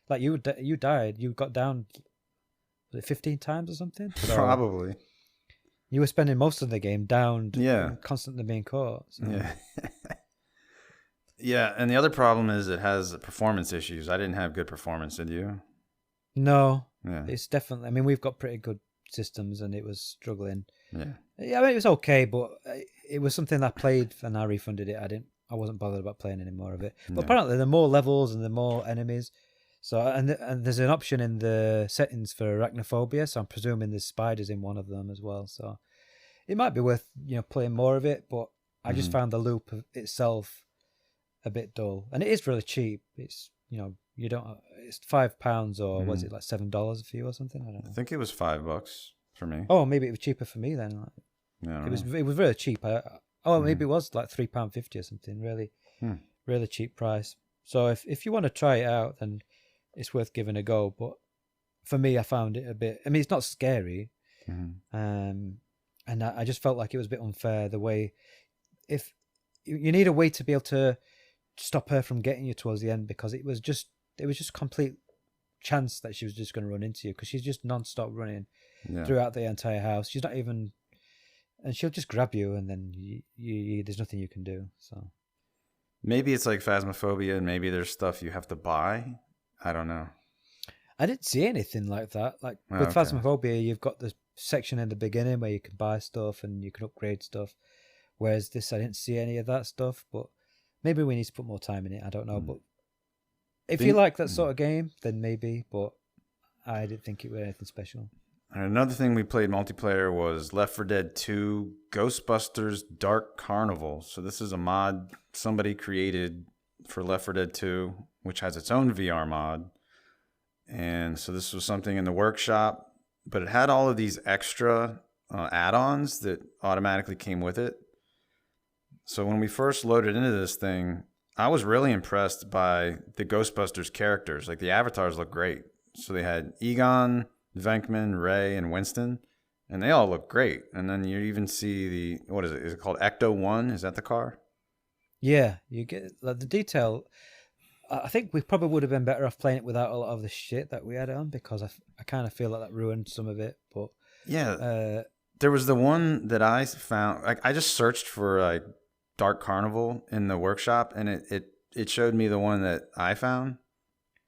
[SPEAKER 2] Like you died, you got down. Was it 15 times or something? So
[SPEAKER 1] probably.
[SPEAKER 2] You were spending most of the game downed,
[SPEAKER 1] yeah,
[SPEAKER 2] constantly being caught. So.
[SPEAKER 1] Yeah. Yeah, and the other problem is it has performance issues. I didn't have good performance, did you?
[SPEAKER 2] No.
[SPEAKER 1] Yeah.
[SPEAKER 2] It's definitely. I mean, we've got pretty good systems, and it was struggling.
[SPEAKER 1] Yeah.
[SPEAKER 2] Yeah, I mean, it was okay, but it was something I played, and I refunded it. I wasn't bothered about playing any more of it. But apparently, there are more levels and there are more enemies. So, and there's an option in the settings for arachnophobia. So I'm presuming there's spiders in one of them as well. So it might be worth playing more of it. But I just found the loop itself a bit dull, and it is really cheap. It's you don't. It's £5 or was it like $7 for you or something? I don't know.
[SPEAKER 1] I think it was $5 for me.
[SPEAKER 2] Oh, maybe it was cheaper for me then.
[SPEAKER 1] Yeah,
[SPEAKER 2] it was really cheap. Maybe it was like £3.50 or something. Really, really cheap price. So if you want to try it out, then it's worth giving a go. But for me, I found it a bit. I mean, it's not scary, and I just felt like it was a bit unfair the way. If you need a way to be able to stop her from getting you towards the end, because it was just complete chance that she was just going to run into you, because she's just non-stop running throughout the entire house. She's not even, and she'll just grab you, and then you there's nothing you can do. So
[SPEAKER 1] maybe it's like Phasmophobia, and maybe there's stuff you have to buy. I don't know.
[SPEAKER 2] I didn't see anything like that. Like with Phasmophobia, you've got the section in the beginning where you can buy stuff and you can upgrade stuff. Whereas this, I didn't see any of that stuff. But maybe we need to put more time in it. I don't know. But if you like that sort of game, then maybe. But I didn't think it was anything special.
[SPEAKER 1] And another thing we played multiplayer was Left 4 Dead 2 Ghostbusters Dark Carnival. So this is a mod somebody created for Left 4 Dead 2, which has its own VR mod. And so this was something in the workshop, but it had all of these extra add-ons that automatically came with it. So when we first loaded into this thing, I was really impressed by the Ghostbusters characters. Like the avatars look great. So they had Egon, Venkman, Ray, and Winston, and they all look great. And then you even see what is it? Is it called Ecto 1? Is that the car?
[SPEAKER 2] Yeah, you get like the detail. I think we probably would have been better off playing it without a lot of the shit that we had on, because I kind of feel like that ruined some of it. But
[SPEAKER 1] yeah, there was the one that I found. Like I just searched for like Dark Carnival in the workshop, and it showed me the one that I found.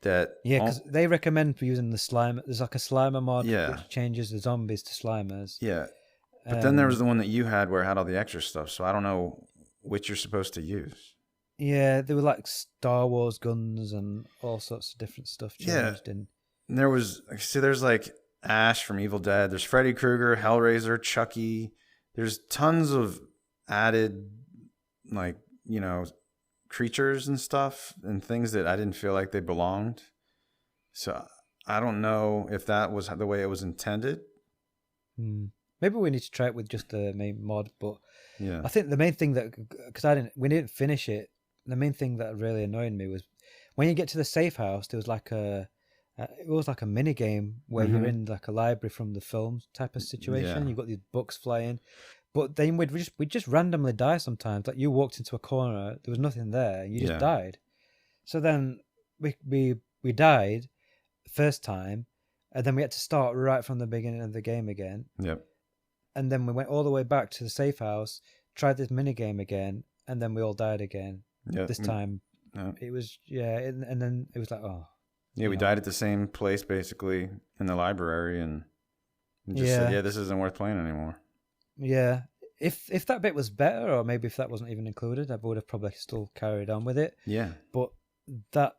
[SPEAKER 2] Because they recommend for using the slime. There's like a Slimer mod which changes the zombies to Slimers.
[SPEAKER 1] Yeah, but then there was the one that you had where it had all the extra stuff. So I don't know which you're supposed to use.
[SPEAKER 2] Yeah, there were like Star Wars guns and all sorts of different stuff changed.
[SPEAKER 1] And there was, there's like Ash from Evil Dead. There's Freddy Krueger, Hellraiser, Chucky. There's tons of added, like, creatures and stuff and things that I didn't feel like they belonged. So I don't know if that was the way it was intended.
[SPEAKER 2] Maybe we need to try it with just the main mod, but
[SPEAKER 1] yeah,
[SPEAKER 2] I think the main thing because we didn't finish it. The main thing that really annoyed me was when you get to the safe house. There was like it was like a mini game where you're in like a library from the film type of situation. You've got these books flying, but then we'd just randomly die sometimes. Like you walked into a corner, there was nothing there, and you just died. So then we died first time, and then we had to start right from the beginning of the game again.
[SPEAKER 1] Yep.
[SPEAKER 2] And then we went all the way back to the safe house, tried this mini game again, and then we all died again.
[SPEAKER 1] Yeah.
[SPEAKER 2] This time, it was and then it was like
[SPEAKER 1] we died at the same place basically in the library, and just said, this isn't worth playing anymore.
[SPEAKER 2] Yeah, if that bit was better, or maybe if that wasn't even included, I would have probably still carried on with it.
[SPEAKER 1] Yeah,
[SPEAKER 2] but that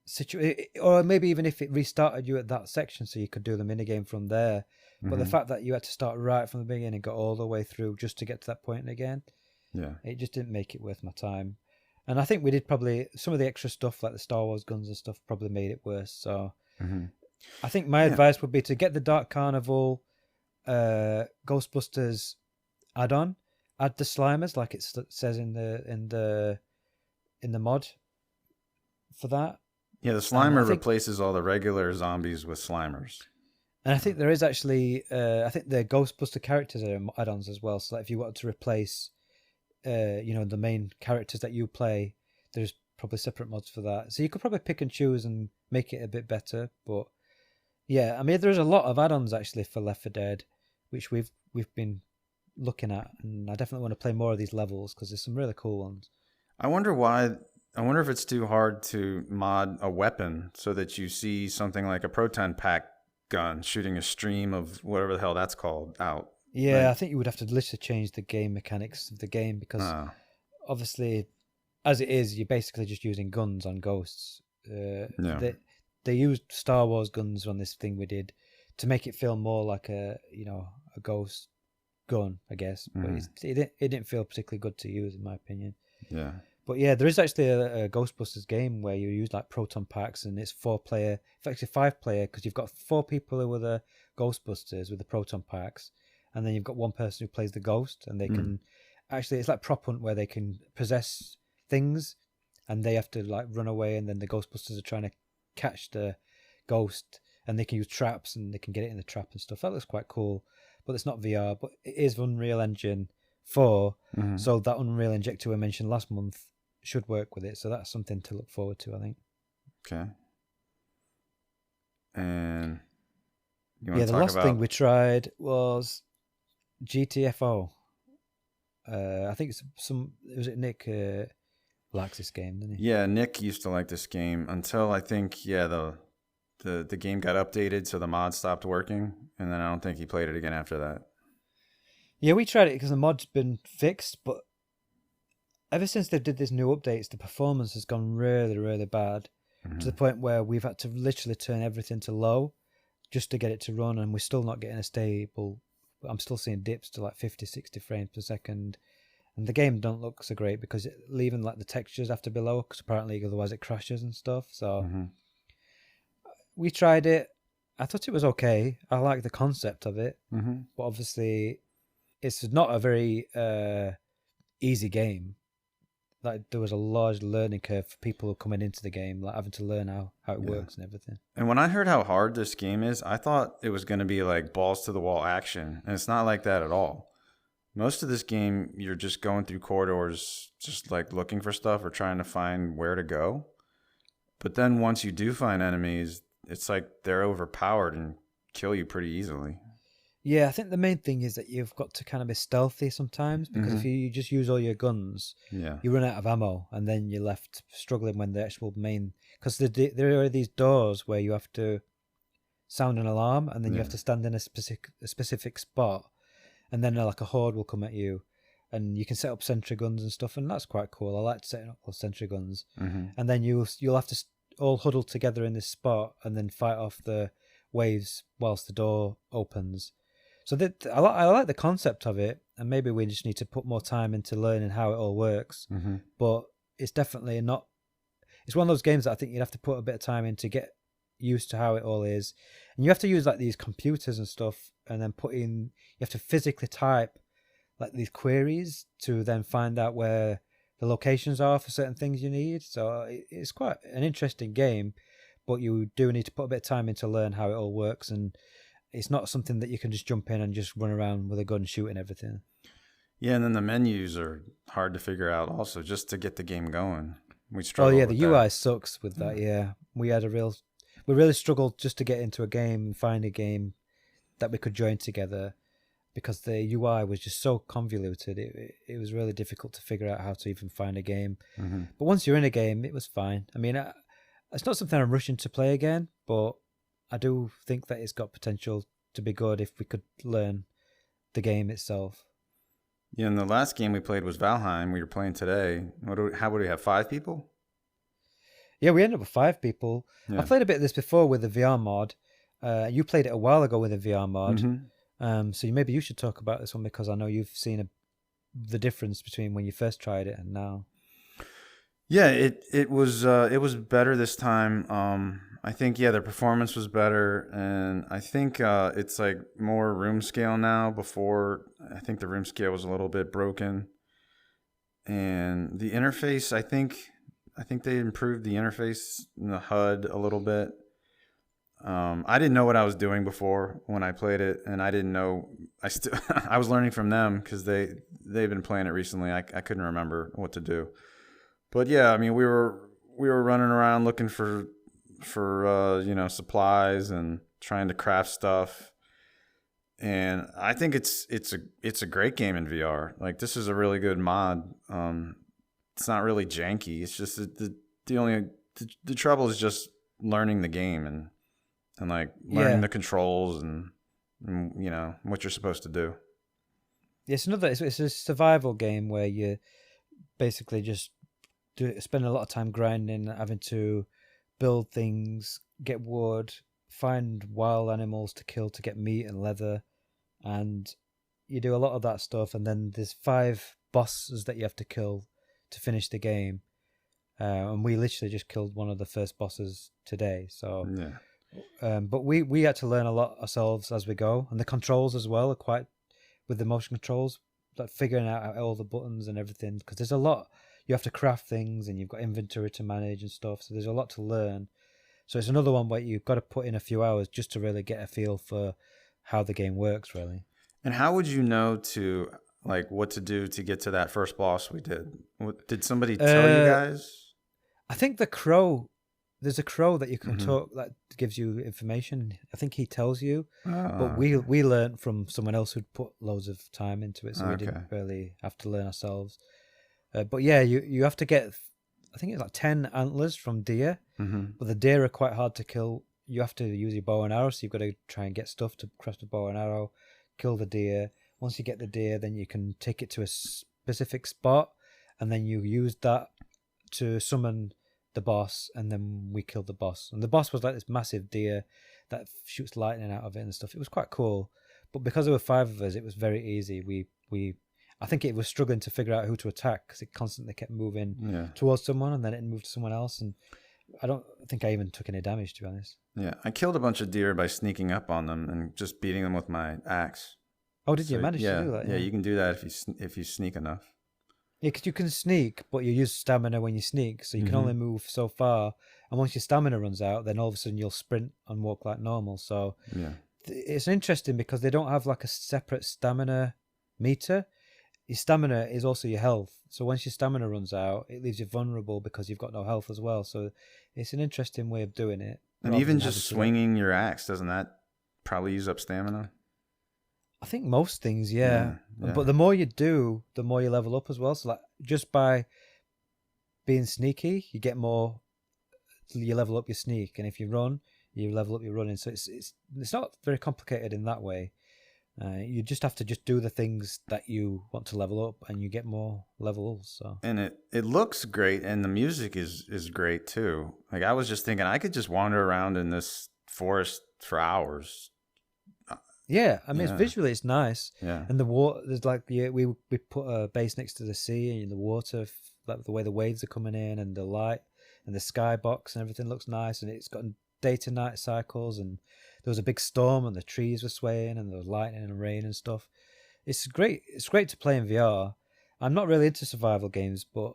[SPEAKER 2] situation, or maybe even if it restarted you at that section, so you could do the mini game from there. But the fact that you had to start right from the beginning and go all the way through just to get to that point again, it just didn't make it worth my time. And I think we did probably some of the extra stuff like the Star Wars guns and stuff probably made it worse. So I think my advice would be to get the Dark Carnival, Ghostbusters add-on, add the Slimers like it says in the mod for that.
[SPEAKER 1] Yeah, the Slimer replaces all the regular zombies with Slimers.
[SPEAKER 2] And I think there is actually, I think the Ghostbuster characters are add-ons as well. So if you wanted to replace, the main characters that you play, there's probably separate mods for that. So you could probably pick and choose and make it a bit better. But yeah, I mean, there's a lot of add-ons actually for Left 4 Dead, which we've been looking at, and I definitely want to play more of these levels because there's some really cool ones.
[SPEAKER 1] I wonder why. I wonder if it's too hard to mod a weapon so that you see something like a proton pack gun shooting a stream of whatever the hell that's called out.
[SPEAKER 2] Yeah, right? I think you would have to literally change the game mechanics of the game because obviously, as it is, you're basically just using guns on ghosts. They used Star Wars guns on this thing we did to make it feel more like a ghost gun, I guess. But it didn't feel particularly good to use, in my opinion.
[SPEAKER 1] Yeah.
[SPEAKER 2] But yeah, there is actually a Ghostbusters game where you use like proton packs, and it's 4-player, actually 5-player, because you've got 4 people who are the Ghostbusters with the proton packs, and then you've got one person who plays the ghost, and they can actually, it's like prop hunt where they can possess things, and they have to like run away, and then the Ghostbusters are trying to catch the ghost, and they can use traps, and they can get it in the trap and stuff. That looks quite cool, but it's not VR, but it is Unreal Engine 4, so that Unreal Injector we mentioned last month should work with it, so that's something to look forward to, I think.
[SPEAKER 1] Okay. And
[SPEAKER 2] the last thing we tried was GTFO. I think was it Nick likes this game, didn't he?
[SPEAKER 1] Yeah, Nick used to like this game until I think the game got updated, so the mod stopped working, and then I don't think he played it again after that. Yeah,
[SPEAKER 2] we tried it because the mod's been fixed, but ever since they did these new updates, the performance has gone really, really bad to the point where we've had to literally turn everything to low just to get it to run, and we're still not getting a stable. I'm still seeing dips to like 50, 60 frames per second, and the game don't look so great because even like the textures have to be lower because apparently otherwise it crashes and stuff. So we tried it. I thought it was okay. I like the concept of it, but obviously it's not a very easy game. Like there was a large learning curve for people coming into the game, like having to learn how it works and everything.
[SPEAKER 1] And when I heard how hard this game is, I thought it was going to be like balls to the wall action, and it's not like that at all. Most of this game, you're just going through corridors, just like looking for stuff or trying to find where to go. But then once you do find enemies, it's like they're overpowered and kill you pretty easily.
[SPEAKER 2] Yeah, I think the main thing is that you've got to kind of be stealthy sometimes, because if you just use all your guns, you run out of ammo, and then you're left struggling when the actual main... Because there are these doors where you have to sound an alarm, and then you have to stand in a specific spot, and then like a horde will come at you, and you can set up sentry guns and stuff, and that's quite cool. I like setting up those sentry guns. And then you'll have to all huddle together in this spot, and then fight off the waves whilst the door opens. So I like the concept of it, and maybe we just need to put more time into learning how it all works. But it's definitely not... It's one of those games that I think you'd have to put a bit of time in to get used to how it all is. And you have to use like these computers and stuff, and then you have to physically type like these queries to then find out where the locations are for certain things you need. So it's quite an interesting game, but you do need to put a bit of time in to learn how it all works, and it's not something that you can just jump in and just run around with a gun shooting everything.
[SPEAKER 1] Yeah, and then the menus are hard to figure out also, just to get the game going. We struggle with
[SPEAKER 2] the UI sucks with that, We really struggled just to get into a game and find a game that we could join together, because the UI was just so convoluted. It was really difficult to figure out how to even find a game. But once you're in a game, it was fine. I mean, it's not something I'm rushing to play again, but I do think that it's got potential to be good if we could learn the game itself.
[SPEAKER 1] Yeah, and the last game we played was Valheim. We were playing today. How would we have 5 people?
[SPEAKER 2] Yeah, we ended up with 5 people. Yeah. I played a bit of this before with the VR mod. You played it a while ago with a VR mod. So maybe you should talk about this one, because I know you've seen the difference between when you first tried it and now.
[SPEAKER 1] Yeah, it was better this time. I think the performance was better, and I think it's like more room scale now. Before, I think the room scale was a little bit broken, and the interface. I think they improved the interface in the HUD a little bit. I didn't know what I was doing before when I played it, and I didn't know. I still I was learning from them because they've been playing it recently. I couldn't remember what to do. But yeah, I mean, we were running around looking for supplies and trying to craft stuff. And I think it's a great game in VR. Like, this is a really good mod. It's not really janky. It's just the trouble is just learning the game and like learning the controls and what you're supposed to do.
[SPEAKER 2] It's a survival game where you basically just spend a lot of time grinding, having to build things, get wood, find wild animals to kill to get meat and leather, and you do a lot of that stuff. And then there's 5 bosses that you have to kill to finish the game. And we literally just killed one of the first bosses today. So, but we had to learn a lot ourselves as we go, and the controls as well are quite with the motion controls, like figuring out all the buttons and everything, because there's a lot. You have to craft things, and you've got inventory to manage and stuff. So there's a lot to learn. So it's another one where you've got to put in a few hours just to really get a feel for how the game works, really.
[SPEAKER 1] And how would you know what to do to get to that first boss we did? Did somebody tell you guys?
[SPEAKER 2] I think there's a crow that you can talk that gives you information. I think he tells you, but we learned from someone else who'd put loads of time into it, so we didn't really have to learn ourselves. But yeah, you have to get, I think it's like 10 antlers from deer, but the deer are quite hard to kill. You have to use your bow and arrow, so you've got to try and get stuff to craft a bow and arrow, kill the deer. Once you get the deer, then you can take it to a specific spot, and then you use that to summon the boss, and then we killed the boss. And the boss was like this massive deer that shoots lightning out of it and stuff. It was quite cool. But because there were 5 of us, it was very easy. I think it was struggling to figure out who to attack because it constantly kept moving towards someone, and then it moved to someone else. And I don't think I even took any damage, to be honest.
[SPEAKER 1] Yeah, I killed a bunch of deer by sneaking up on them and just beating them with my axe.
[SPEAKER 2] Oh, did you manage to do that?
[SPEAKER 1] Yeah, you can do that if you sneak enough.
[SPEAKER 2] Yeah, because you can sneak, but you use stamina when you sneak, so you can only move so far. And once your stamina runs out, then all of a sudden you'll sprint and walk like normal. So it's interesting because they don't have like a separate stamina meter. Your stamina is also your health. So once your stamina runs out, it leaves you vulnerable because you've got no health as well. So it's an interesting way of doing it.
[SPEAKER 1] And even just swinging your axe, doesn't that probably use up stamina?
[SPEAKER 2] I think most things, yeah. But the more you do, the more you level up as well. So like just by being sneaky, you get more. You level up your sneak, and if you run, you level up your running. So it's not very complicated in that way. You just have to just do the things that you want to level up, and you get more levels. So.
[SPEAKER 1] And it looks great, and the music is great too. Like, I was just thinking I could just wander around in this forest for hours.
[SPEAKER 2] Yeah, I mean, visually it's nice.
[SPEAKER 1] Yeah,
[SPEAKER 2] and the water, there's like we put a base next to the sea, and the water, like the way the waves are coming in, and the light, and the skybox, and everything looks nice, and it's got day to night cycles, and there was a big storm, and the trees were swaying, and there was lightning and rain and stuff. It's great. It's great to play in VR. I'm not really into survival games, but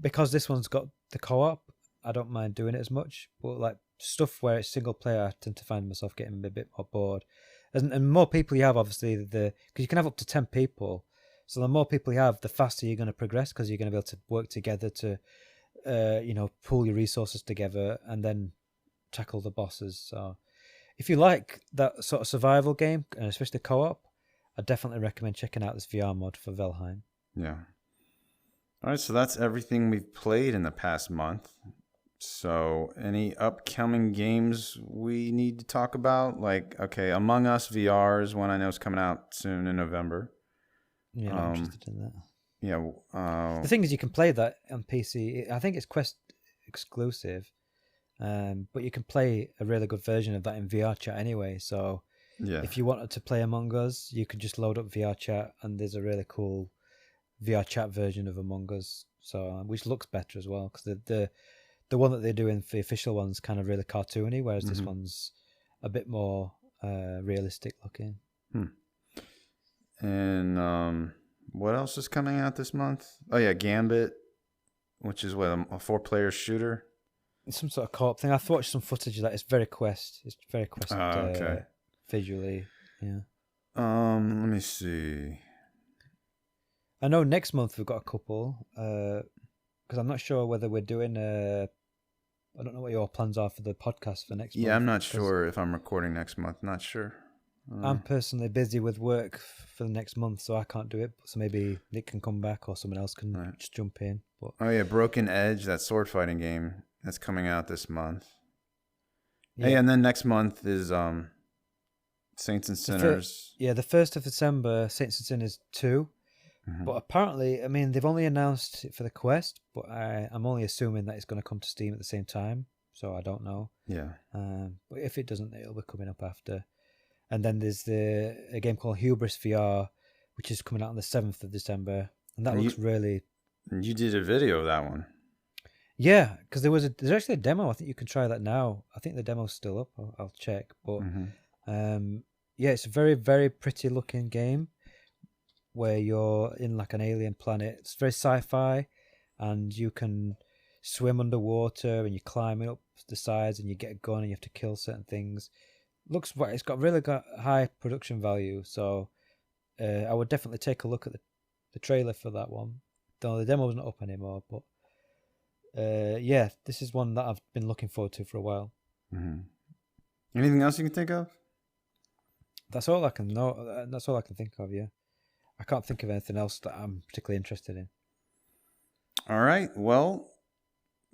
[SPEAKER 2] because this one's got the co-op, I don't mind doing it as much. But like stuff where it's single player, I tend to find myself getting a bit more bored. And more people you have, obviously, because you can have up to 10 people. So the more people you have, the faster you're going to progress, because you're going to be able to work together to, pool your resources together and then tackle the bosses. So if you like that sort of survival game, and especially co-op, I definitely recommend checking out this VR mod for Valheim.
[SPEAKER 1] Yeah. All right, so that's everything we've played in the past month. So any upcoming games we need to talk about? Like, okay, Among Us VR is one I know is coming out soon in November.
[SPEAKER 2] Yeah, I'm interested in that.
[SPEAKER 1] Yeah.
[SPEAKER 2] The thing is, you can play that on PC. I think it's Quest exclusive, but you can play a really good version of that in VR chat anyway. So if you wanted to play Among Us, you could just load up VR chat, and there's a really cool VR chat version of Among Us. so which looks better as well, because the one that they're doing for the official one's kind of really cartoony, whereas this one's a bit more realistic looking.
[SPEAKER 1] And what else is coming out this month? Oh yeah, Gambit, which is what, a 4-player shooter.
[SPEAKER 2] It's some sort of co-op thing. I've watched some footage of that. It's very Quest.
[SPEAKER 1] Okay.
[SPEAKER 2] Visually. Yeah.
[SPEAKER 1] Let me see.
[SPEAKER 2] I know next month we've got a couple. Because I'm not sure whether we're doing. I don't know what your plans are for the podcast for next month.
[SPEAKER 1] Yeah, I'm not sure if I'm recording next month. Not sure.
[SPEAKER 2] I'm personally busy with work for the next month, so I can't do it. So maybe Nick can come back, or someone else can just jump in. But
[SPEAKER 1] oh yeah, Broken Edge, that sword fighting game that's coming out this month.
[SPEAKER 2] yeah.
[SPEAKER 1] Hey, and then next month is Saints and Sinners.
[SPEAKER 2] The 1st of December, Saints and Sinners 2. But apparently, I mean, they've only announced it for the Quest, but I'm only assuming that it's going to come to Steam at the same time, so I don't know.
[SPEAKER 1] Yeah.
[SPEAKER 2] But if it doesn't, it'll be coming up after. And then there's a game called Hubris VR, which is coming out on the 7th of December, and that looks really...
[SPEAKER 1] You did a video of that one.
[SPEAKER 2] Yeah, because there's actually a demo. I think you can try that now. I think the demo's still up. I'll check. But yeah, it's a very, very pretty looking game, where you're in like an alien planet. It's very sci-fi, and you can swim underwater and you're climbing up the sides and you get a gun and you have to kill certain things. It's got really high production value, so I would definitely take a look at the trailer for that one. Though the demo's not up anymore, but yeah, this is one that I've been looking forward to for a while.
[SPEAKER 1] Anything else you can think of?
[SPEAKER 2] That's all I can know. That's all I can think of. Yeah. I can't think of anything else that I'm particularly interested in.
[SPEAKER 1] All right. Well,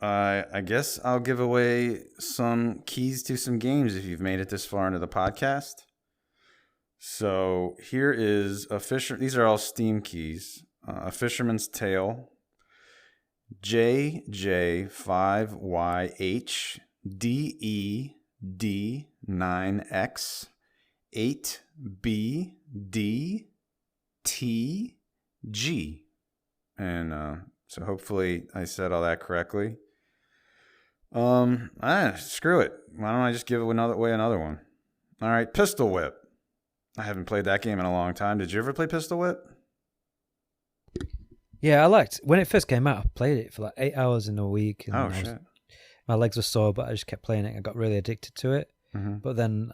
[SPEAKER 1] I guess I'll give away some keys to some games if you've made it this far into the podcast. So here is these are all Steam keys. A Fisherman's Tale, JJ5YHDED9X 8BD TG. And so hopefully I said all that correctly. Screw it. Why don't I just give away another one? All right, Pistol Whip. I haven't played that game in a long time. Did you ever play Pistol Whip?
[SPEAKER 2] Yeah, I liked when it first came out. I played it for like 8 hours in a week. And
[SPEAKER 1] shit.
[SPEAKER 2] My legs were sore, but I just kept playing it. I got really addicted to it. But then,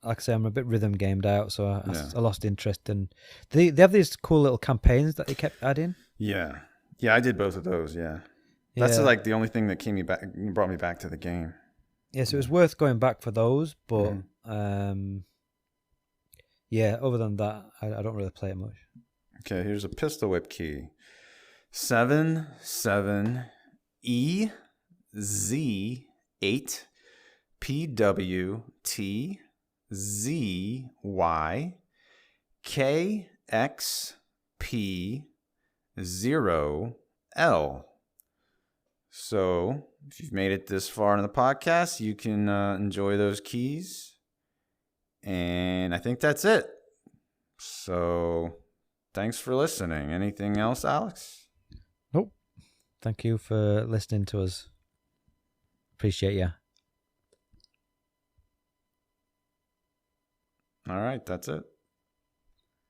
[SPEAKER 2] like I say, I'm a bit rhythm gamed out, so I lost interest. And they have these cool little campaigns that they kept adding.
[SPEAKER 1] Yeah, I did both of those. Yeah, that's like the only thing that brought me back to the game.
[SPEAKER 2] Yeah, so it was worth going back for those. But yeah, other than that, I don't really play it much.
[SPEAKER 1] Okay, here's a Pistol Whip key. 7ZEPWTZYKXP0L. So if you've made it this far in the podcast, you can enjoy those keys. And I think that's it. So thanks for listening. Anything else, Alyx?
[SPEAKER 2] Nope. Thank you for listening to us. Appreciate you.
[SPEAKER 1] All right, that's it.